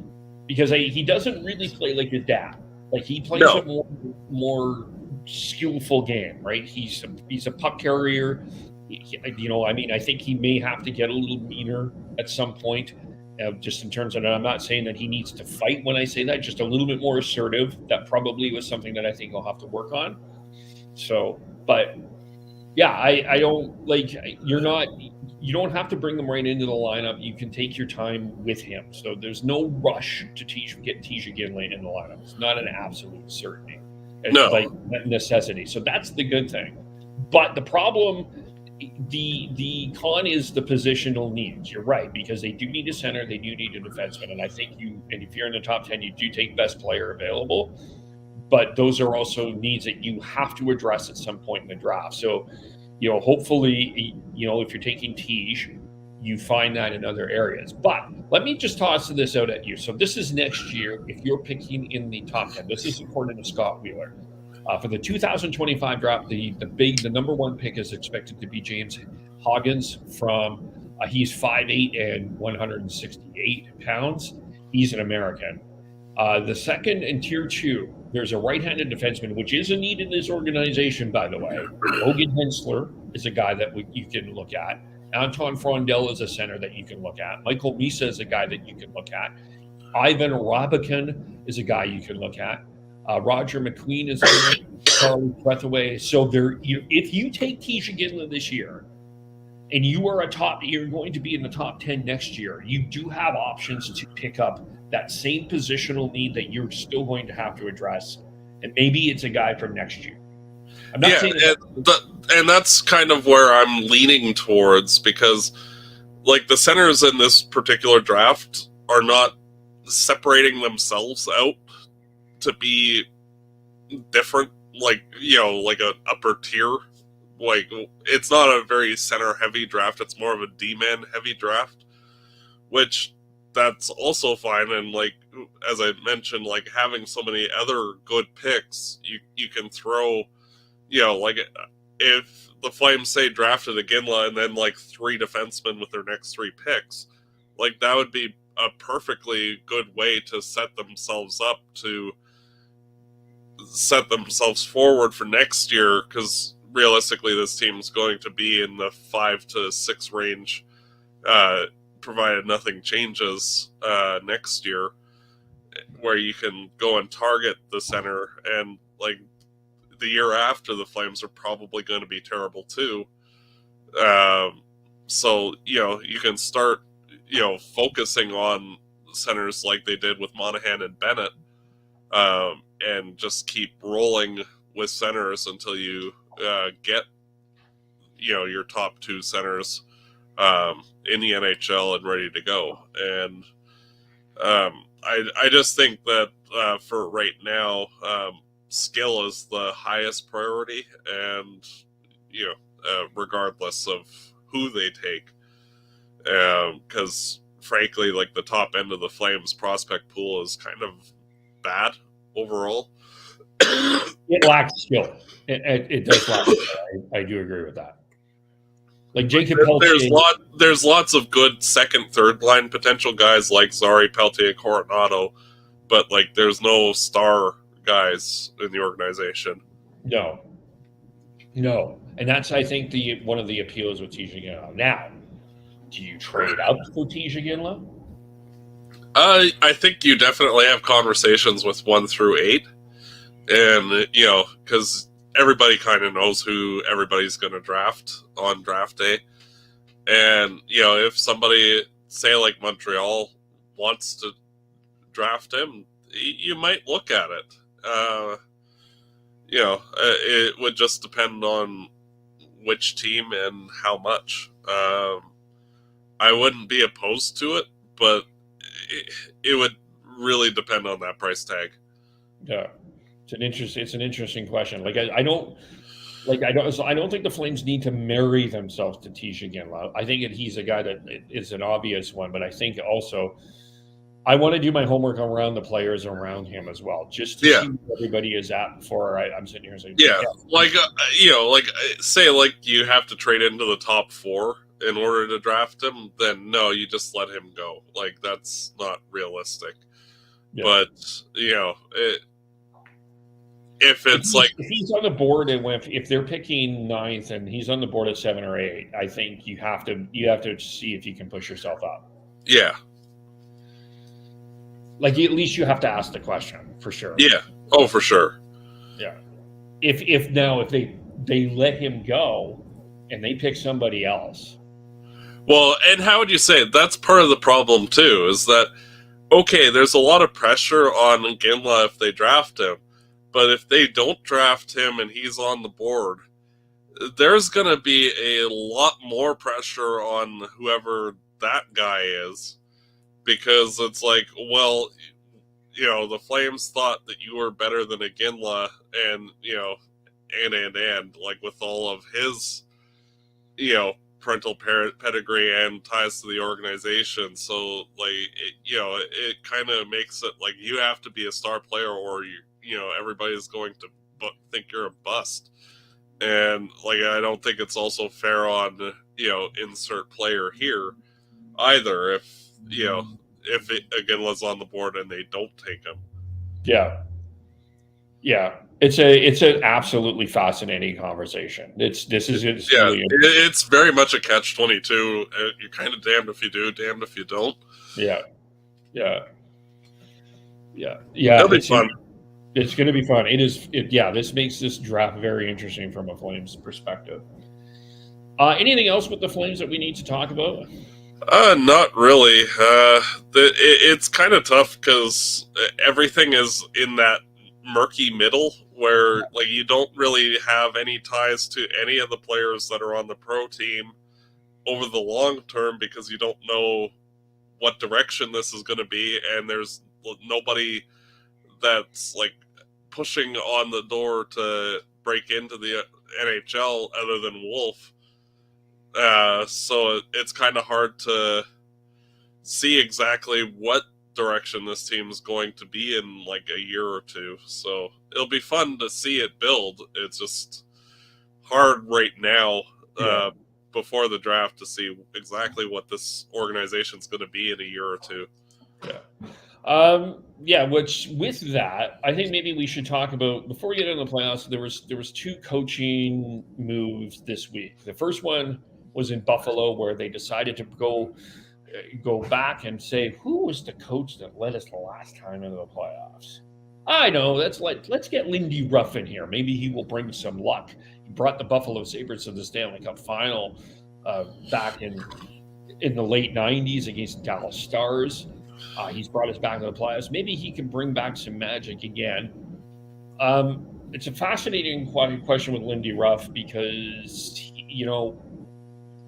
because he doesn't really play like his dad. Like, he plays a more skillful game, right? He's a puck carrier. I think he may have to get a little meaner at some point, just in terms of, and I'm not saying that he needs to fight when I say that, just a little bit more assertive. That probably was something that I think he'll have to work on. So, but yeah, I don't like, you don't have to bring them right into the lineup. You can take your time with him. So there's no rush to get Tij Iginla in the lineup. It's not an absolute certainty. It's like necessity. So that's the good thing. But the problem, the con is the positional needs. You're right, because they do need a center, they do need a defenseman, and I think if you're in the top 10, you do take best player available. But those are also needs that you have to address at some point in the draft. So, hopefully, if you're taking Tij, you find that in other areas. But let me just toss this out at you. So this is next year. If you're picking in the top 10, this is according to Scott Wheeler. For the 2025 draft, the number one pick is expected to be James Hoggins from, he's 5'8" and 168 pounds. He's an American. The second in tier 2, there's a right-handed defenseman, which is a need in this organization, by the way. Logan Hensler is a guy that you can look at. Anton Frondel is a center that you can look at. Michael Misa is a guy that you can look at. Ivan Rabikin is a guy you can look at. Roger McQueen is there. Charlie Breathaway. So if you take Tij Iginla this year, and you're going to be in the top 10 next year, you do have options to pick up that same positional need that you're still going to have to address. And maybe it's a guy from next year. I'm not saying and that's kind of where I'm leaning towards, because like the centers in this particular draft are not separating themselves out to be different, like an upper tier. Like, it's not a very center heavy draft, it's more of a D-man heavy draft, which that's also fine. And like, as I mentioned, like having so many other good picks, you can throw, like if the Flames say drafted Iginla and then like 3 defensemen with their next 3 picks, like that would be a perfectly good way to set themselves up to set themselves forward for next year, because realistically this team's going to be in the 5 to 6 range, provided nothing changes next year, where you can go and target the center. And like the year after, the Flames are probably going to be terrible too. So you can start focusing on centers like they did with Monahan and Bennett, and just keep rolling with centers until you get your top 2 centers in the NHL and ready to go. And I just think that for right now, skill is the highest priority, and regardless of who they take, because frankly, like the top end of the Flames prospect pool is kind of bad overall. It lacks skill. It does lack skill. I do agree with that. Like Jacob Peltier, there's lots of good second, third line potential guys like Zari, Peltier, Coronado, but like there's no star guys in the organization. No, and that's, I think, one of the appeals with Tij Iginla. Now, do you trade up for Tij Iginla? I think you definitely have conversations with 1 through 8, and because everybody kind of knows who everybody's going to draft on draft day. And, if somebody, say like Montreal, wants to draft him, you might look at it. It would just depend on which team and how much. I wouldn't be opposed to it, but it would really depend on that price tag. Yeah, it's an interesting question. Like I don't think the Flames need to marry themselves to Tij Iginla. I think he's a guy that is an obvious one, but I think also I want to do my homework around the players around him as well, just to see where everybody is at before I'm sitting here saying, say you have to trade into the top 4 in order to draft him, then no, you just let him go. Like, that's not realistic. Yeah. But if he's on the board and if they're picking 9th and he's on the board at 7 or 8, I think you have to see if you can push yourself up. Yeah. Like, at least you have to ask the question, for sure. Yeah. Oh, for sure. Yeah. If they let him go and they pick somebody else. Well, and how would you say it? That's part of the problem too, is that, okay, there's a lot of pressure on Iginla if they draft him, but if they don't draft him and he's on the board, there's going to be a lot more pressure on whoever that guy is, because it's like, well, the Flames thought that you were better than Iginla, and and like with all of his parental pedigree and ties to the organization, so like it kind of makes it like you have to be a star player or everybody's going to think you're a bust. And like, I don't think it's also fair on insert player here either, if Iginla's on the board and they don't take him. Yeah, it's an absolutely fascinating conversation. It's very much a catch-22. You're kind of damned if you do, damned if you don't. Yeah. It'll be fun. It's going to be fun. This makes this draft very interesting from a Flames perspective. Anything else with the Flames that we need to talk about? Not really. It's kind of tough because everything is in that murky middle where like you don't really have any ties to any of the players that are on the pro team over the long term, because you don't know what direction this is going to be, and there's nobody that's like pushing on the door to break into the NHL other than Wolf. So it's kind of hard to see exactly what direction this team is going to be in like a year or two. So it'll be fun to see it build. It's just hard right now before the draft to see exactly what this organization is going to be in a year or two. Which with that, I think maybe we should talk about, before we get into the playoffs, there was 2 coaching moves this week. The first one was in Buffalo, where they decided to go back and say, who was the coach that led us the last time into the playoffs? I know, let's get Lindy Ruff in here. Maybe he will bring some luck. He brought the Buffalo Sabres to the Stanley Cup final back in the late 90s against the Dallas Stars. He's brought us back to the playoffs. Maybe he can bring back some magic again. It's a fascinating question with Lindy Ruff, because,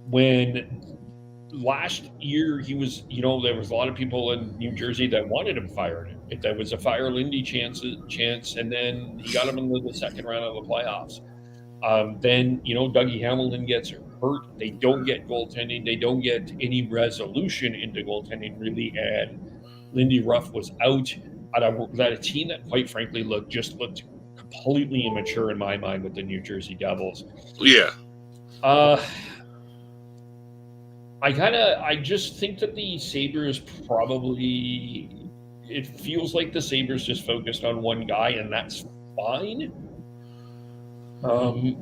when last year he was, there was a lot of people in New Jersey that wanted him fired. If there was a fire Lindy chance, and then he got him into the second round of the playoffs. Then, Dougie Hamilton gets hurt. They don't get goaltending. They don't get any resolution into goaltending, really. And Lindy Ruff was out at a team that, quite frankly, looked completely immature in my mind with the New Jersey Devils. Yeah. I just think that the Sabres it feels like the Sabres just focused on one guy, and that's fine.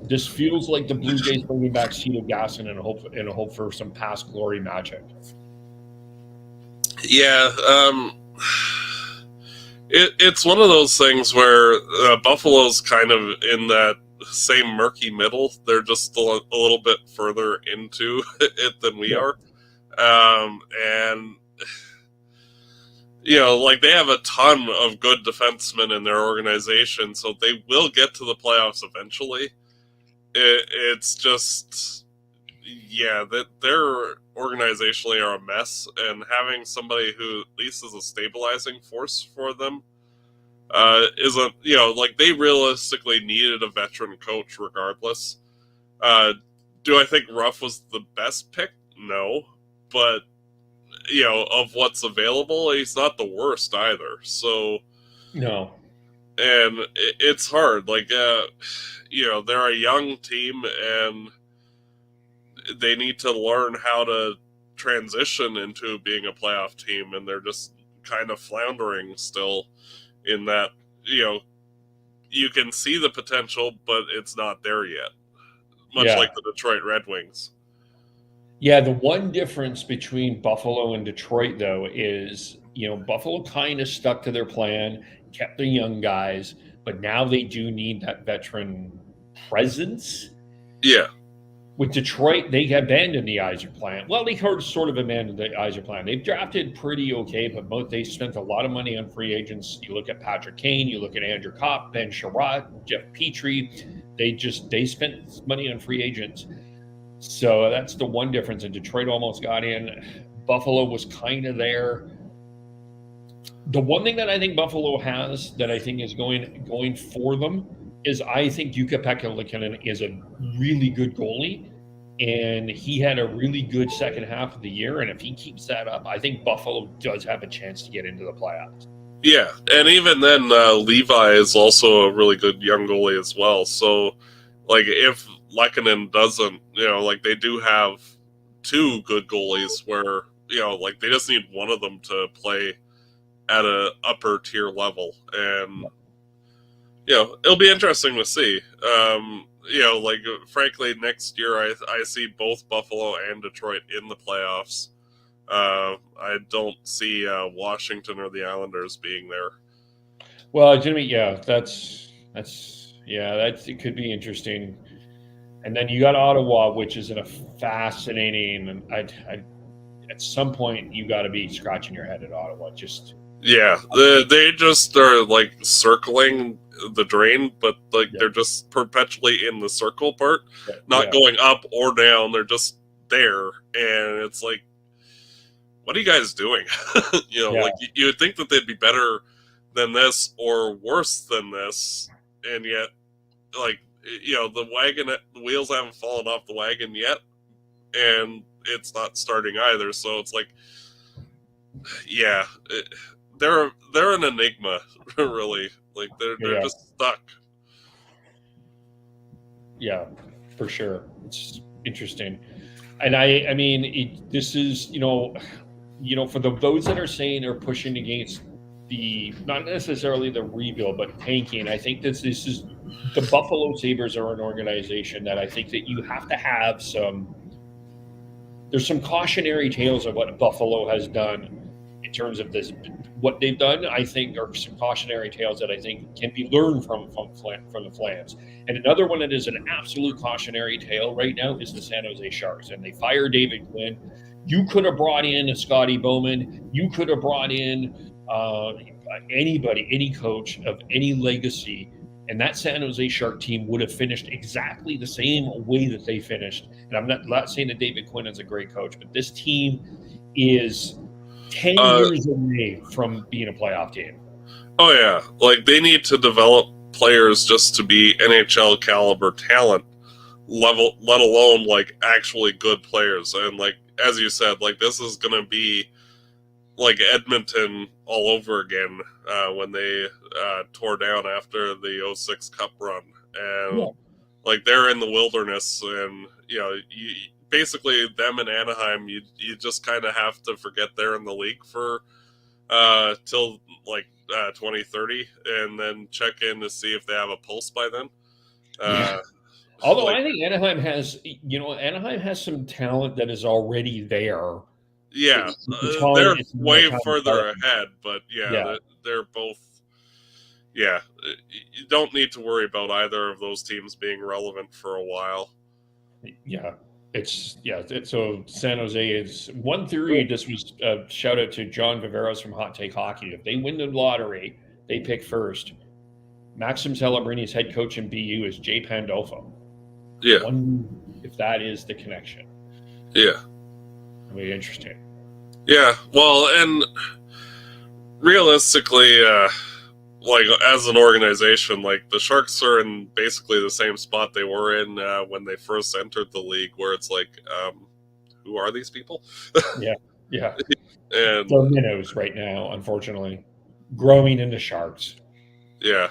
This feels like the Blue Jays bringing back Cito Gasson in a hope for some past glory magic. Yeah, it's one of those things where Buffalo's kind of in that same murky middle. They're just a little bit further into it than we are, and like they have a ton of good defensemen in their organization, so they will get to the playoffs eventually. It's just, that organizationally are a mess, and having somebody who at least is a stabilizing force for them isn't, like they realistically needed a veteran coach regardless. Do I think Ruff was the best pick? No, but of what's available, he's not the worst either. So No. And it's hard. Like, they're a young team, and they need to learn how to transition into being a playoff team, and they're just kind of floundering still in that, you can see the potential, but it's not there yet. Much like the Detroit Red Wings. Yeah, the one difference between Buffalo and Detroit, though, is, Buffalo kind of stuck to their plan, kept their young guys, but now they do need that veteran presence. Yeah. With Detroit, they abandoned the Iser plan. Well, they sort of abandoned the Iser plan. They've drafted pretty okay, but they spent a lot of money on free agents. You look at Patrick Kane, you look at Andrew Kopp, Ben Sherratt, Jeff Petrie. They spent money on free agents. So that's the one difference. And Detroit almost got in. Buffalo was kind of there. The one thing that I think Buffalo has that I think is going for them is I think Jukka-Pekka Lehkonen is a really good goalie, and he had a really good second half of the year. And if he keeps that up, I think Buffalo does have a chance to get into the playoffs. Yeah, and even then, Levi is also a really good young goalie as well. So, like, if Lehkonen doesn't, they do have two good goalies where, they just need one of them to play at a upper tier level. And, it'll be interesting to see. Frankly, next year I see both Buffalo and Detroit in the playoffs. I don't see Washington or the Islanders being there. Well, Jimmy, it could be interesting. And then you got Ottawa, which is a fascinating. And at some point you got to be scratching your head at Ottawa. They just are like circling the drain, but they're just perpetually in the circle part, not going up or down. They're just there, and it's like, what are you guys doing? Like you would think that they'd be better than this or worse than this, and yet, the wheels haven't fallen off the wagon yet, and it's not starting either. So it's like, they're an enigma, really. Like they're just stuck. Yeah, for sure. It's interesting, and I mean, this is for those that are saying they're pushing against not necessarily the rebuild, but tanking. I think this is the Buffalo Sabres are an organization that I think that you have to have there's some cautionary tales of what Buffalo has done in terms of what they've done. I think are some cautionary tales that I think can be learned from the Flames. And another one that is an absolute cautionary tale right now is the San Jose Sharks. And they fired David Quinn. You could have brought in a Scotty Bowman. You could have brought in anybody, any coach of any legacy, and that San Jose Shark team would have finished exactly the same way that they finished. And I'm not saying that David Quinn is a great coach, but this team is 10 years away from being a playoff team. Oh, yeah. Like, they need to develop players just to be NHL caliber talent level, let alone, actually good players. And, as you said, this is going to be like Edmonton all over again when they tore down after the 06 Cup run. And, they're in the wilderness, and, basically them and Anaheim, you just kind of have to forget they're in the league for till 2030, and then check in to see if they have a pulse by then. Although I think Anaheim has some talent that is already there. Yeah, they're way further ahead, but they're both. Yeah, you don't need to worry about either of those teams being relevant for a while. So San Jose is one theory. This was a shout out to John Viveros from Hot Take Hockey. If they win the lottery, they pick first. Maxim Celebrini's head coach in BU is Jay Pandolfo. Yeah. If that is the connection. Yeah. It'll be interesting. Yeah, well, and realistically, like as an organization, like the Sharks are in basically the same spot they were in when they first entered the league, where it's like, who are these people? Yeah. And They're minnows right now, unfortunately, growing into sharks. yeah,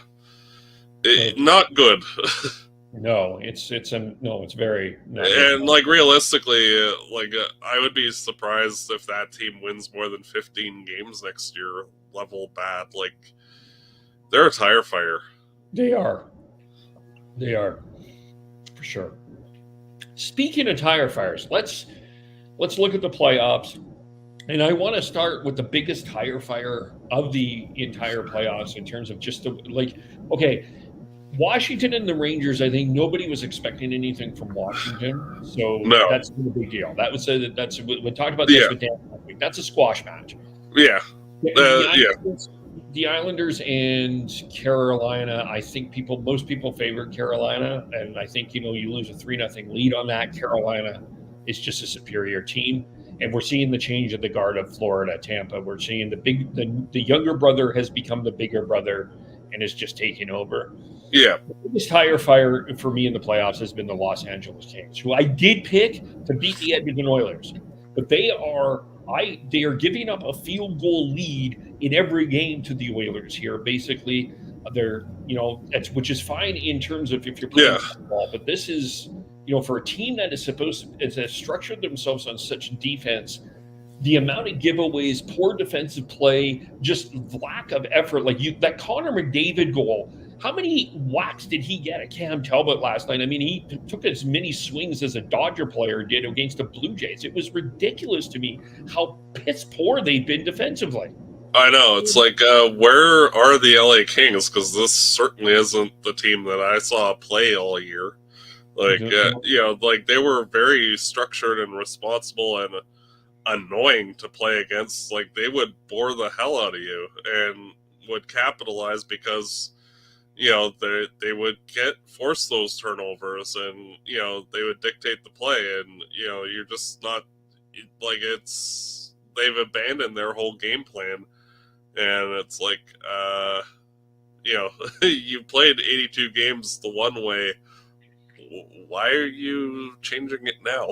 not good. No, it's very not And like realistically, I would be surprised if that team wins more than 15 games next year. Level bad, like they're a tire fire. They are for sure. Speaking of tire fires, let's look at the playoffs, and I want to start with the biggest tire fire of the entire playoffs in terms of just okay. Washington and the Rangers, I think nobody was expecting anything from Washington, so No. that's a big deal. That would say that's we talked about this with Dan last week. That's a squash match. Yeah, The Islanders and Carolina. I think most people favor Carolina, and I think you lose a 3-0 lead on that. Carolina is just a superior team, and we're seeing the change of the guard of Florida, Tampa. We're seeing the younger brother has become the bigger brother and is just taking over. Yeah. The biggest tire fire for me in the playoffs has been the Los Angeles Kings, who I did pick to beat the Edmonton Oilers, but they are giving up a field goal lead in every game to the Oilers here. Basically, which is fine in terms of if you're playing football, but this is for a team that is has structured themselves on such defense. The amount of giveaways, poor defensive play, just lack of effort. That Connor McDavid goal. How many whacks did he get at Cam Talbot last night? I mean, he took as many swings as a Dodger player did against the Blue Jays. It was ridiculous to me how piss poor they've been defensively. I know. It's like, where are the LA Kings? Because this certainly isn't the team that I saw play all year. They were very structured and responsible and annoying to play against. Like, they would bore the hell out of you and would capitalize because they would force those turnovers, and they would dictate the play, and you're just not they've abandoned their whole game plan, and it's like you played 82 games the one way. Why are you changing it now?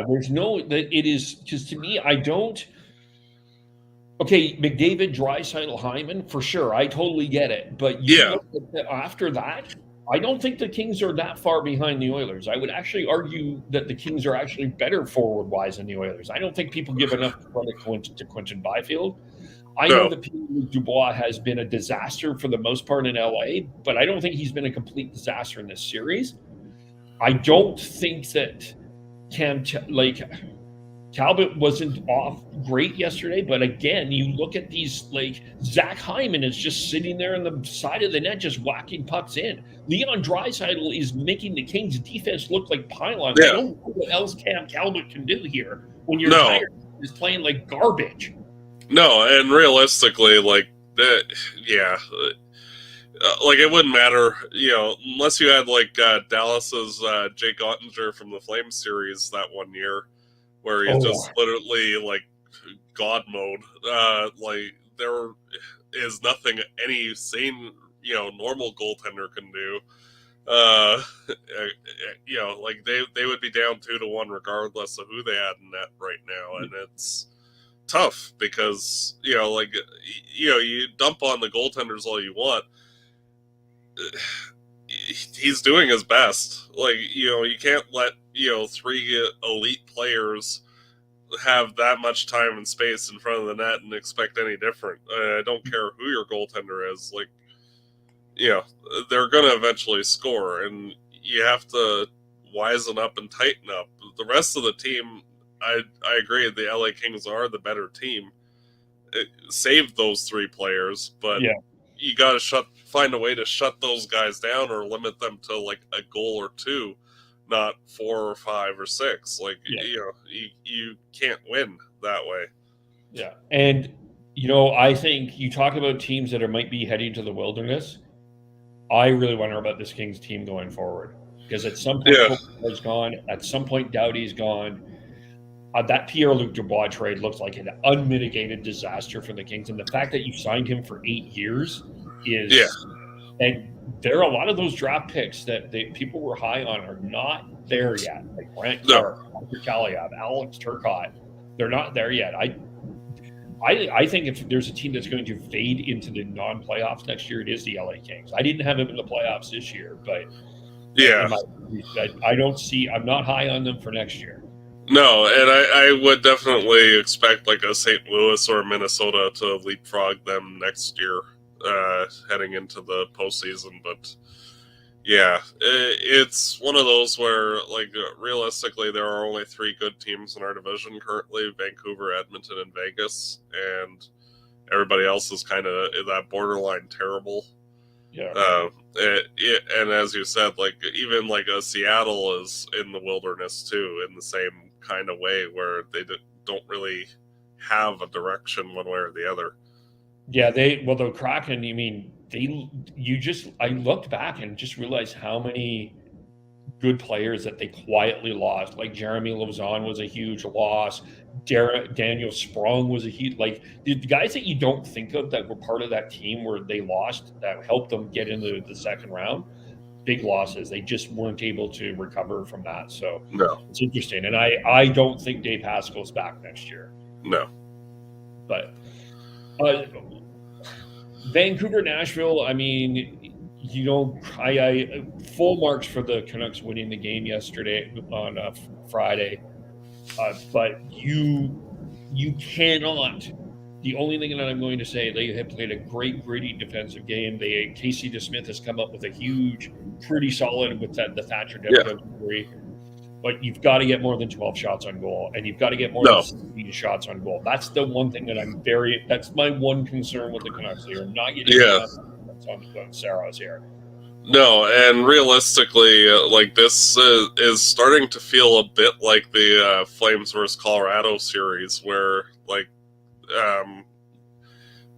There's no that it is, because to me I don't. Okay, McDavid, Draisaitl, Hyman, for sure. I totally get it. But after that, I don't think the Kings are that far behind the Oilers. I would actually argue that the Kings are actually better forward-wise than the Oilers. I don't think people give enough credit to Quinton Byfield. I know that Pierre-Luc Dubois has been a disaster for the most part in LA, but I don't think he's been a complete disaster in this series. I don't think that Talbot wasn't off great yesterday, but again, you look at these, Zach Hyman is just sitting there on the side of the net, just whacking pucks in. Leon Draisaitl is making the Kings' defense look like pylons. I don't know what else Cam Talbot can do here when your entire team is playing like garbage. No, and realistically, it wouldn't matter, unless you had Dallas's Jake Ottinger from the Flames series that one year, where he's just literally God mode. There is nothing any sane, normal goaltender can do. They would be down 2-1 regardless of who they had in net right now, and it's tough because you dump on the goaltenders all you want. He's doing his best. You can't let 3 elite players have that much time and space in front of the net and expect any different. I don't care who your goaltender is. They're going to eventually score, and you have to wisen up and tighten up. The rest of the team, I agree, the LA Kings are the better team. It saved those 3 players, but you got to find a way to shut those guys down or limit them to a goal or 2, not 4 or 5 or 6. You can't win that way. Yeah, and I think you talk about teams that might be heading to the wilderness. I really wonder about this Kings team going forward, because at some point Kopitar's gone, at some point Doughty's gone. That Pierre-Luc Dubois trade looks like an unmitigated disaster for the Kings, and the fact that you signed him for 8 years is, and there are a lot of those draft picks that people were high on are not there yet. Like Grant Clark, Arthur Kaliyev, Alex Turcotte, they're not there yet. I think if there's a team that's going to fade into the non-playoffs next year, it is the LA Kings. I didn't have them in the playoffs this year, but I don't see. I'm not high on them for next year. No, and I would definitely expect like a St. Louis or Minnesota to leapfrog them next year, heading into the postseason. But yeah, it's one of those where, like, realistically, there are only 3 good teams in our division currently: Vancouver, Edmonton, and Vegas, and everybody else is kind of that borderline terrible. Yeah. And as you said, like, even like a Seattle is in the wilderness too, in the same kind of way, where they don't really have a direction one way or the other. Yeah, the Kraken, I looked back and just realized how many good players that they quietly lost. Like Jeremy Lauzon was a huge loss. Daniel Sprong was a huge, like, the guys that you don't think of that were part of that team where they lost, that helped them get into the second round. Big losses. They just weren't able to recover from that. So No. it's interesting. And I don't think Dave Haskell's back next year. No. But Vancouver, Nashville, I full marks for the Canucks winning the game yesterday on Friday. But you cannot. The only thing that I'm going to say, they have played a great, gritty defensive game. Casey DeSmith has come up with a huge, pretty solid with the Thatcher Demko. But you've got to get more than 12 shots on goal, and you've got to get more than 16 shots on goal. That's the one thing that that's my one concern with the Canucks. They are not getting on Saros here. No, and realistically, like, this is starting to feel a bit like the Flames versus Colorado series, where, like,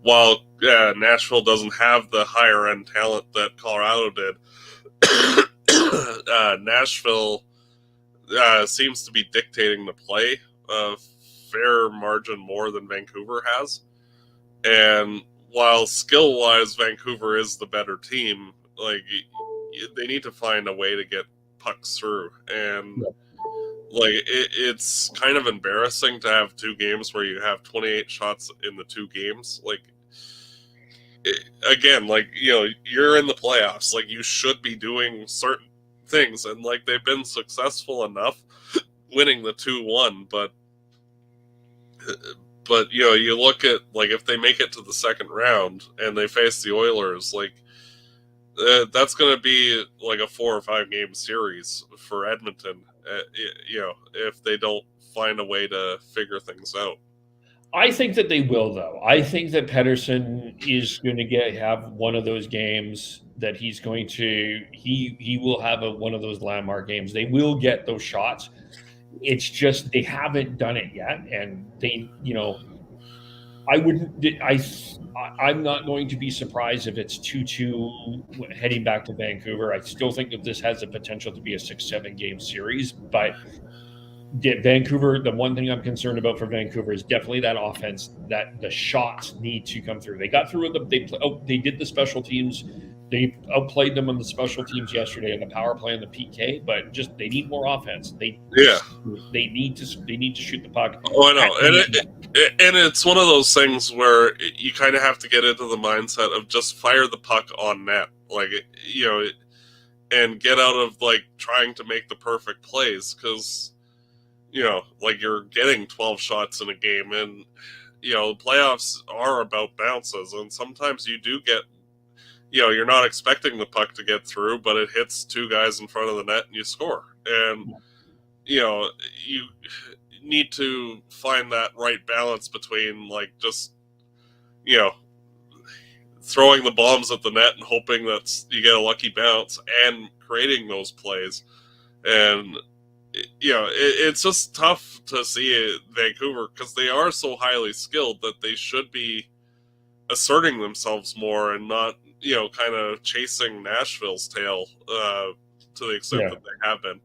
while Nashville doesn't have the higher end talent that Colorado did, Nashville seems to be dictating the play a fair margin more than Vancouver has. And while skill-wise Vancouver is the better team, like, they need to find a way to get pucks through. And like, it's kind of embarrassing to have 2 games where you have 28 shots in the 2 games. Like, again, like, you're in the playoffs. Like, you should be doing certain things, and like, they've been successful enough winning the 2-1, but you look at, like, if they make it to the second round and they face the Oilers, like, that's going to be like a 4 or 5 game series for Edmonton, if they don't find a way to figure things out. I think that they will, though. I think that Pettersson is going to have one of those games that he's going to he will have one of those landmark games. They will get those shots. It's just they haven't done it yet, and I'm not going to be surprised if it's 2-2 heading back to Vancouver. I still think that this has the potential to be a 6-7 game series, but Vancouver, the one thing I'm concerned about for Vancouver is definitely that offense, that the shots need to come through. They got through with them. They did the special teams. They outplayed them on the special teams yesterday on the power play and the PK, but just they need more offense. They need to shoot the puck. Oh, I know, and it's one of those things where you kind of have to get into the mindset of just fire the puck on net, like, and get out of, like, trying to make the perfect plays, because like, you're getting 12 shots in a game, and playoffs are about bounces, and sometimes you do get, you're not expecting the puck to get through, but it hits 2 guys in front of the net and you score. And you need to find that right balance between, like, just throwing the bombs at the net and hoping that you get a lucky bounce, and creating those plays. And it's just tough to see Vancouver, because they are so highly skilled that they should be asserting themselves more and not, kind of chasing Nashville's tail to the extent that they have been.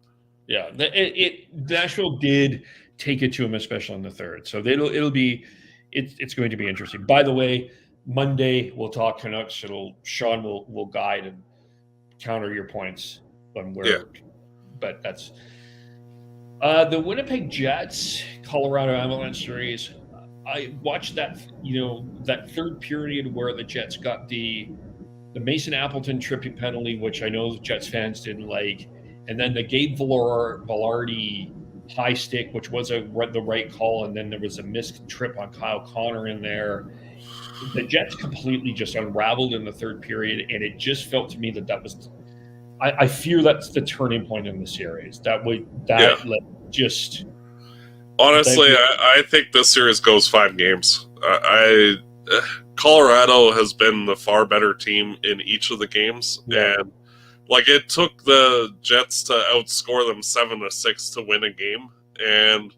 Yeah, Nashville did take it to him, especially in the third. So it's going to be interesting. By the way, Monday we'll talk Canucks. Sean will guide and counter your points when but that's the Winnipeg Jets Colorado Avalanche series. I watched that, that third period where the Jets got the Mason Appleton tripping penalty, which I know Jets fans didn't like, and then the Gabe Velarde high stick, which was the right call, and then there was a missed trip on Kyle Connor in there. The Jets completely just unraveled in the third period, and it just felt to me that was. I fear that's the turning point in the series. Honestly, I think this series goes 5 games. Colorado has been the far better team in each of the games, and it took the Jets to outscore them 7-6 to win a game. And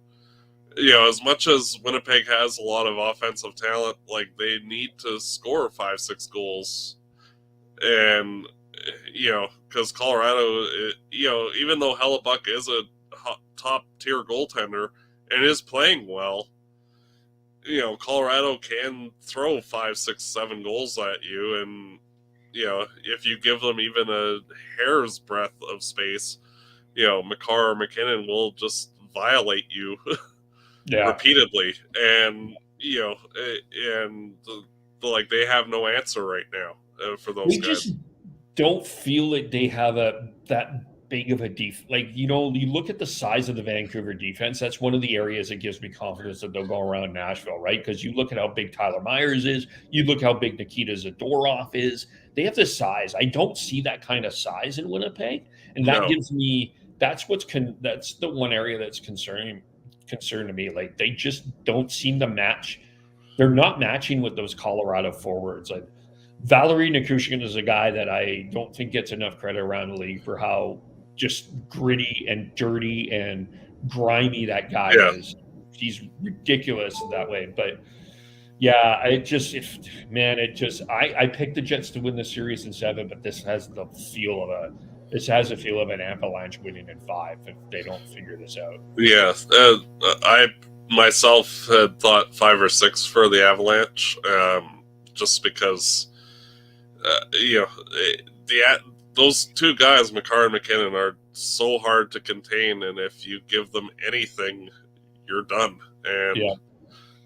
as much as Winnipeg has a lot of offensive talent, they need to score 5-6 goals, and because Colorado, even though Hellebuck is a top tier goaltender and is playing well, Colorado can throw 5, 6, 7 goals at you, and if you give them even a hair's breadth of space, Makar or McKinnon will just violate you repeatedly, and they have no answer right now for those guys. Just don't feel that they have that big of a you look at the size of the Vancouver defense. That's one of the areas that gives me confidence that they'll go around Nashville, right? Because you look at how big Tyler Myers is, you look how big Nikita Zadorov is. They have the size. I don't see that kind of size in Winnipeg, and that gives me that's the one area that's concern to me. They just don't seem to match. They're not matching with those Colorado forwards. Valerie Nichushkin is a guy that I don't think gets enough credit around the league for how just gritty and dirty and grimy that guy is. He's ridiculous that way. But I picked the Jets to win the series in 7, but this has a feel of an Avalanche winning in 5 if they don't figure this out. Yeah, I myself had thought 5 or 6 for the Avalanche, just because. Those two guys, Makar and McKinnon, are so hard to contain, and if you give them anything, you're done. And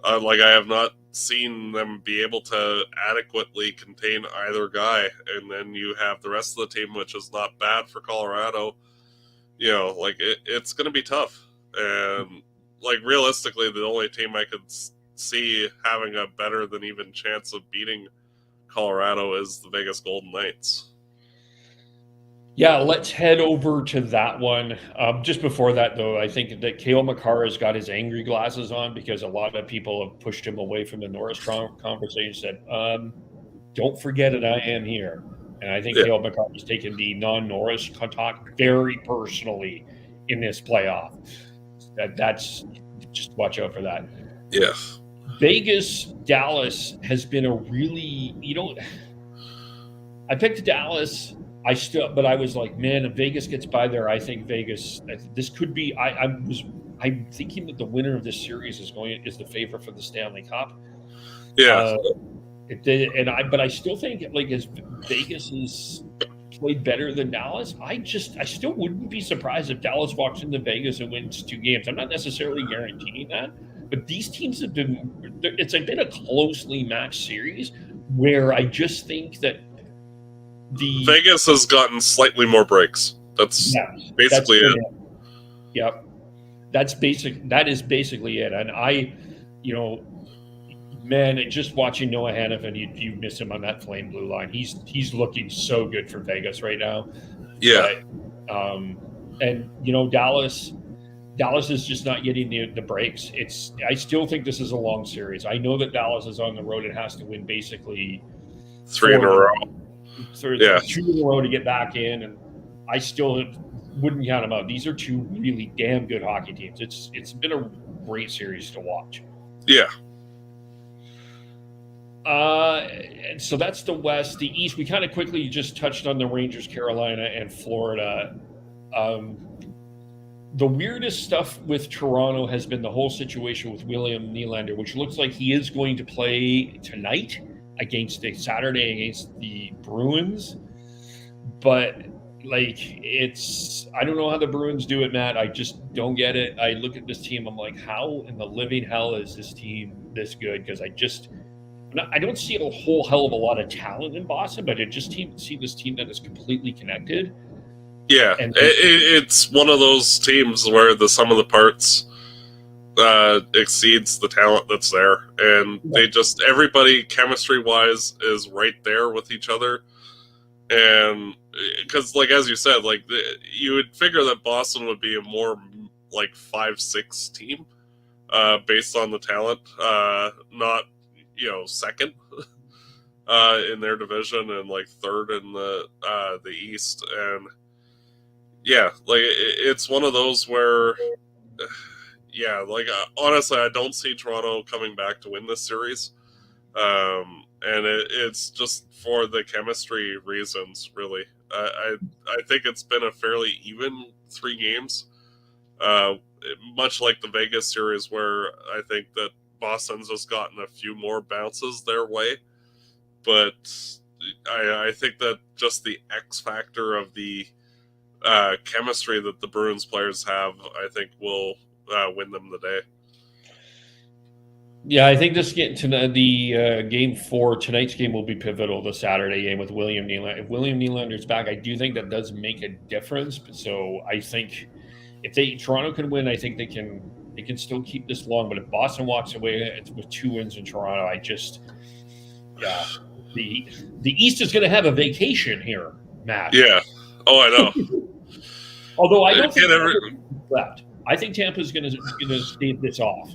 I have not seen them be able to adequately contain either guy. And then you have the rest of the team, which is not bad for Colorado. It's going to be tough. And realistically, the only team I could see having a better than even chance of beating Colorado is the Vegas Golden Knights. Yeah, let's head over to that one. Just before that, though, I think that Cale Makar has got his angry glasses on because a lot of people have pushed him away from the Norris conversation. Said, "Don't forget it, I am here," and I think Cale Makar has taken the non-Norris talk very personally in this playoff. That's just watch out for that. Yeah. Vegas, Dallas has been a really, I picked Dallas. But I was like, man, if Vegas gets by there, I think Vegas, this could be, I'm thinking that the winner of this series is the favorite for the Stanley Cup. Yeah. But I still think as Vegas is played better than Dallas, I still wouldn't be surprised if Dallas walks into Vegas and wins 2 games. I'm not necessarily guaranteeing that. But these teams have it's been a closely matched series where I just think that Vegas has gotten slightly more breaks. That's basically it. Yep. That is basically it. And just watching Noah Hannafin, you miss him on that flame blue line. He's looking so good for Vegas right now. Yeah. But, Dallas is just not getting the breaks. I still think this is a long series. I know that Dallas is on the road and has to win basically 3 in a row. 2 in a row to get back in, and I still wouldn't count them out. These are 2 really damn good hockey teams. It's been a great series to watch. Yeah. And so that's the West. The East, we kind of quickly just touched on the Rangers, Carolina, and Florida. The weirdest stuff with Toronto has been the whole situation with William Nylander, which looks like he is going to play tonight against Saturday against the Bruins. But I don't know how the Bruins do it, Matt. I just don't get it. I look at this team, I'm like, how in the living hell is this team this good? Because I don't see a whole hell of a lot of talent in Boston, but I just see this team that is completely connected. Yeah, And it's one of those teams where the sum of the parts exceeds the talent that's there, and they just, everybody chemistry-wise is right there with each other. And because, like, as you said, like, you would figure that Boston would be a more like 5-6 team based on the talent, not second in their division and like third in the East. And yeah, like, it's one of those where, yeah, like, honestly, I don't see Toronto coming back to win this series. And it's just for the chemistry reasons, really. I think it's been a fairly even 3 games, much like the Vegas series, where I think that Boston's just gotten a few more bounces their way. But I think that just the X factor of the chemistry that the Bruins players have, I think, will win them the day. Yeah, I think this get to the game 4. Tonight's game will be pivotal. The Saturday game with William Nylander. If William Nylander's back, I do think that does make a difference. So I think if Toronto can win, I think they can still keep this long. But if Boston walks away with 2 wins in Toronto, the East is going to have a vacation here, Matt. Yeah. Oh, I know. Although I don't think left. I think Tampa's going to stave this off.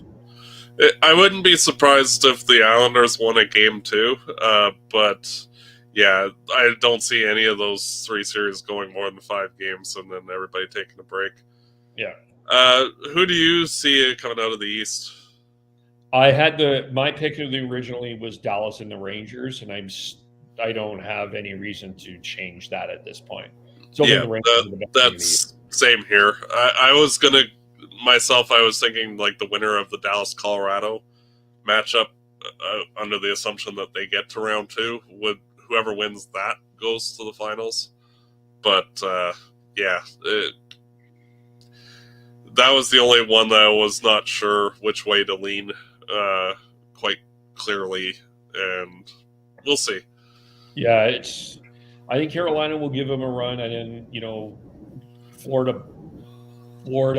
I wouldn't be surprised if the Islanders won a game 2, but yeah, I don't see any of those 3 series going more than 5 games and then everybody taking a break. Yeah. Who do you see coming out of the East? I had my pick originally was Dallas and the Rangers, and I don't have any reason to change that at this point. So yeah, that's same here. I was gonna. Myself, I was thinking like the winner of the Dallas-Colorado matchup, under the assumption that they get to round 2, whoever wins that goes to the finals. But yeah, that was the only one that I was not sure which way to lean quite clearly, and we'll see. Yeah, I think Carolina will give them a run, and then Florida,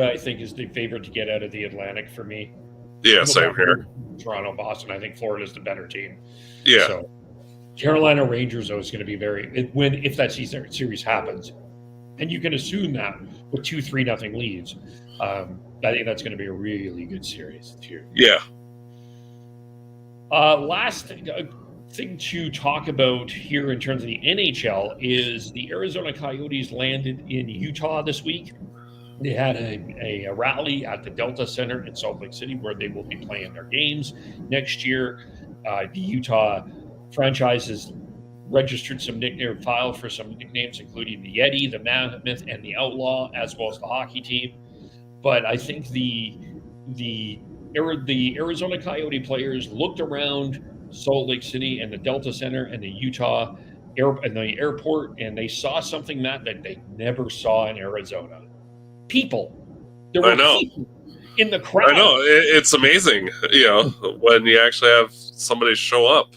I think, is the favorite to get out of the Atlantic for me. Yeah, same here. Toronto, Boston. I think Florida's the better team. Yeah. So Carolina Rangers, though, is going to be if that series happens, and you can assume that with 2-3-0 leads. I think that's going to be a really good series too. Yeah. Last thing to talk about here in terms of the NHL is the Arizona Coyotes landed in Utah this week. They had a rally at the Delta Center in Salt Lake City where they will be playing their games next year. The Utah franchise has registered filed for some nicknames, including the Yeti, the Mammoth, and the Outlaw, as well as the hockey team. But I think the Arizona Coyote players looked around Salt Lake City and the Delta Center and the Utah and the airport, and they saw something, Matt, that they never saw in Arizona. People. There were people in the crowd. I know. It's amazing, when you actually have somebody show up,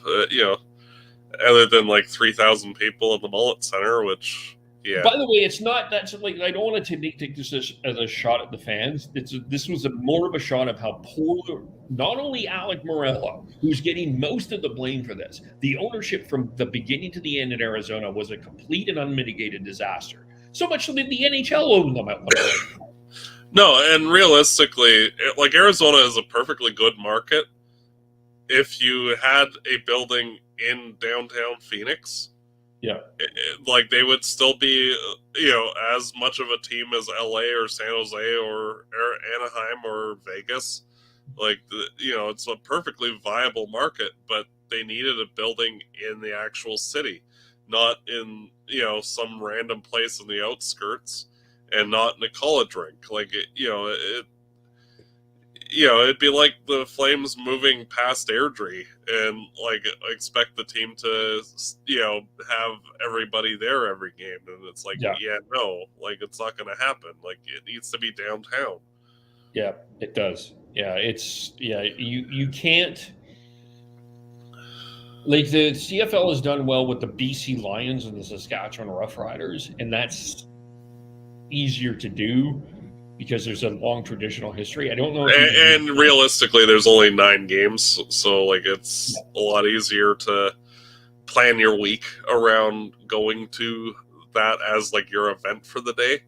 other than like 3,000 people in the Mullet Center, which, yeah. By the way, it's not, that's like, I don't want to take this as a shot at the fans. This was more of a shot of how poor, not only Alec Morello, who's getting most of the blame for this, the ownership from the beginning to the end in Arizona was a complete and unmitigated disaster. So much so that the NHL owned them at one point. No, and realistically, like, Arizona is a perfectly good market. If you had a building in downtown Phoenix, yeah, like, they would still be, as much of a team as LA or San Jose or Anaheim or Vegas. Like, it's a perfectly viable market, but they needed a building in the actual city, not in, some random place in the outskirts. and not in a college rink. Like, it'd be like the Flames moving past Airdrie and like expect the team to, have everybody there every game. And it's like, no, like it's not going to happen. Like it needs to be downtown. Yeah, it does. Yeah, you can't. Like the CFL has done well with the BC Lions and the Saskatchewan Roughriders, and that's easier to do because there's a long traditional history. I don't know. And realistically, there's only 9 games, so like it's a lot easier to plan your week around going to that as like your event for the day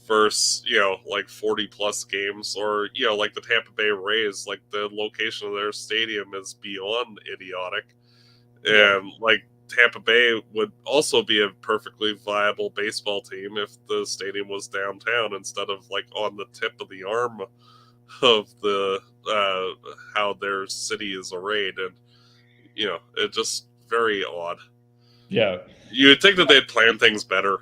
versus, like 40 plus games, or, like the Tampa Bay Rays, like the location of their stadium is beyond idiotic. And like Tampa Bay would also be a perfectly viable baseball team if the stadium was downtown instead of like on the tip of the arm of the how their city is arrayed. And it's just very odd. Yeah, you would think that they'd plan things better.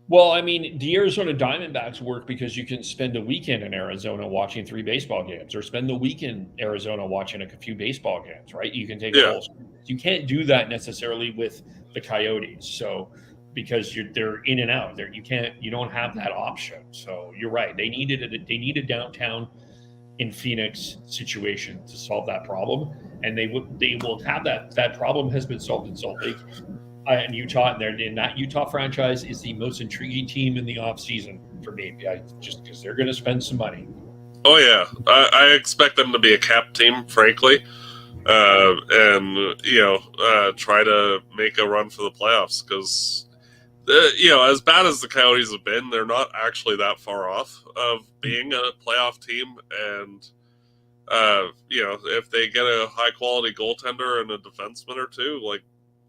Well, I mean, the Arizona Diamondbacks work because you can spend a weekend in Arizona watching 3 baseball games, or spend the weekend in Arizona watching a few baseball games, right? You can take a whole. You can't do that necessarily with the Coyotes, so because they're in and out. You don't have that option. So you're right. They need a downtown in Phoenix situation to solve that problem, and they will have that. That problem has been solved in Salt Lake. And Utah, and that Utah franchise is the most intriguing team in the offseason for me, just because they're going to spend some money. Oh, yeah. I expect them to be a cap team, frankly, and try to make a run for the playoffs because, as bad as the Coyotes have been, they're not actually that far off of being a playoff team. And, if they get a high-quality goaltender and a defenseman or two, like,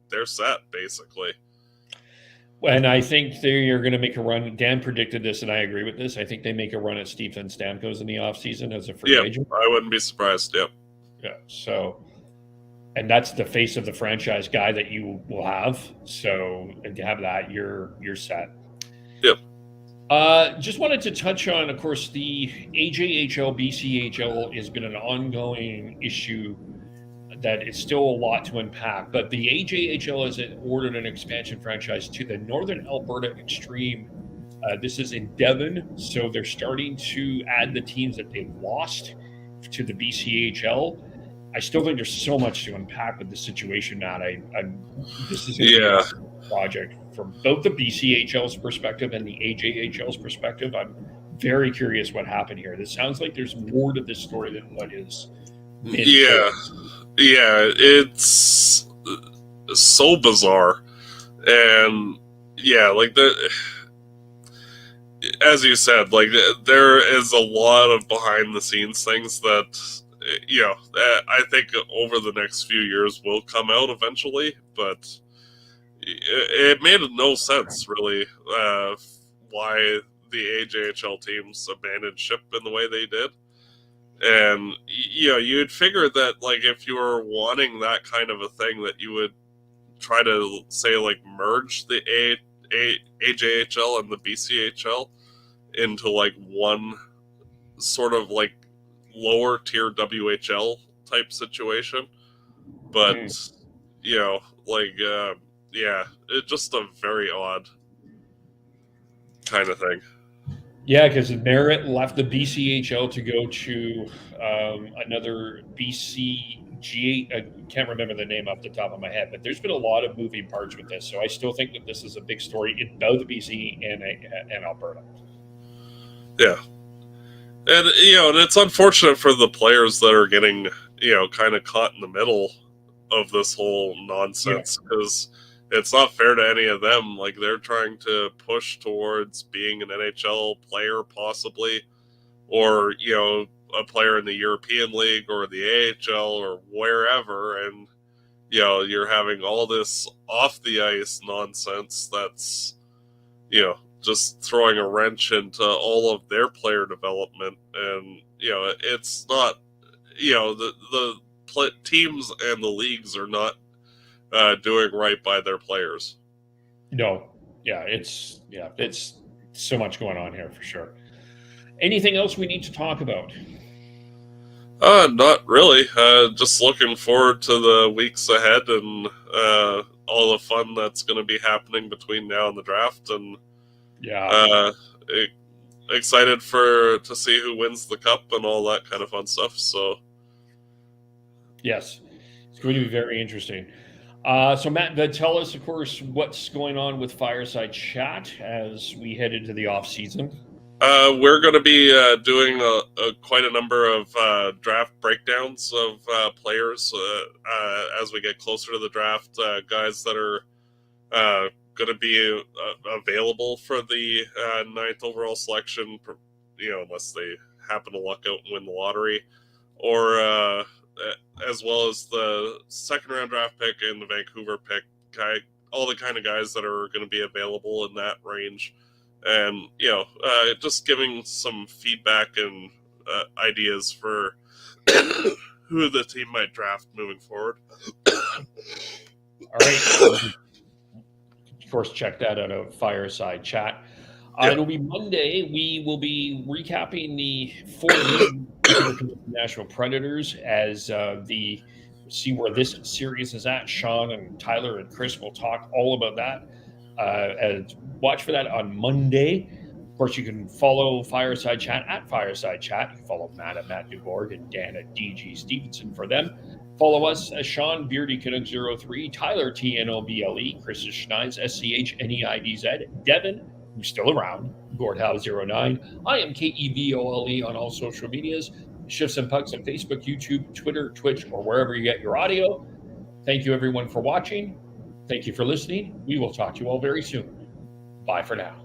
they're set, basically. And I think they're going to make a run. Dan predicted this, and I agree with this. I think they make a run at Stephen Stamkos in the offseason as a free agent. I wouldn't be surprised. Yep. Yeah. So, and that's the face of the franchise guy that you will have. So, and to have that, you're set. Yep. Just wanted to touch on, of course, the AJHL, BCHL has been an ongoing issue that it's still a lot to unpack, but the AJHL has ordered an expansion franchise to the Northern Alberta Extreme. This is in Devon, so they're starting to add the teams that they've lost to the BCHL. I still think there's so much to unpack with the situation, Matt. This is a project from both the BCHL's perspective and the AJHL's perspective. I'm very curious what happened here. This sounds like there's more to this story than what is. Yeah, it's so bizarre. And like as you said, like there is a lot of behind the scenes things that I think over the next few years will come out eventually, but it made no sense really why the AJHL teams abandoned ship in the way they did. And you'd figure that like if you were wanting that kind of a thing, that you would try to say like merge the AJHL and the BCHL into like one sort of like lower tier WHL type situation. But it's just a very odd kind of thing. Yeah, because Merritt left the BCHL to go to another BCG. I can't remember the name off the top of my head, but there's been a lot of moving parts with this. So I still think that this is a big story in both BC and Alberta. Yeah. And, and it's unfortunate for the players that are getting, kind of caught in the middle of this whole nonsense because it's not fair to any of them. Like they're trying to push towards being an NHL player possibly, or, a player in the European League or the AHL or wherever. And, you're having all this off the ice nonsense that's, just throwing a wrench into all of their player development. And, it's not, the teams and the leagues are not doing right by their players. No. Yeah. It's So much going on here for sure. Anything else we need to talk about? Not really. Just looking forward to the weeks ahead and all the fun that's going to be happening between now and the draft, and excited to see who wins the cup and all that kind of fun stuff. So, yes, it's going to be very interesting. So Matt, tell us, of course, what's going on with Fireside Chat as we head into the off season. We're going to be doing quite a number of draft breakdowns of players as we get closer to the draft. Guys that are going to be available for the 9th overall selection, unless they happen to luck out and win the lottery, or as well as the 2nd round draft pick and the Vancouver pick. All the kind of guys that are going to be available in that range. And, just giving some feedback and ideas for who the team might draft moving forward. All right. Of course, check that out of Fireside Chat. It'll be Monday. We will be recapping the 4 National Predators as see where this series is at. Sean and Tyler and Chris will talk all about that. And watch for that on Monday. Of course, you can follow Fireside Chat at Fireside Chat. You can follow Matt at Matt Duborg and Dan at DG Stevenson for them. Follow us as Sean Beardy Canuck 03, Tyler TNOBLE, Chris Schneid's SCHNEIDZ, Devin, who's still around, Gordhow 09. I am KEVOLE on all social medias, Shifts and Pucks on Facebook, YouTube, Twitter, Twitch, or wherever you get your audio. Thank you, everyone, for watching. Thank you for listening. We will talk to you all very soon. Bye for now.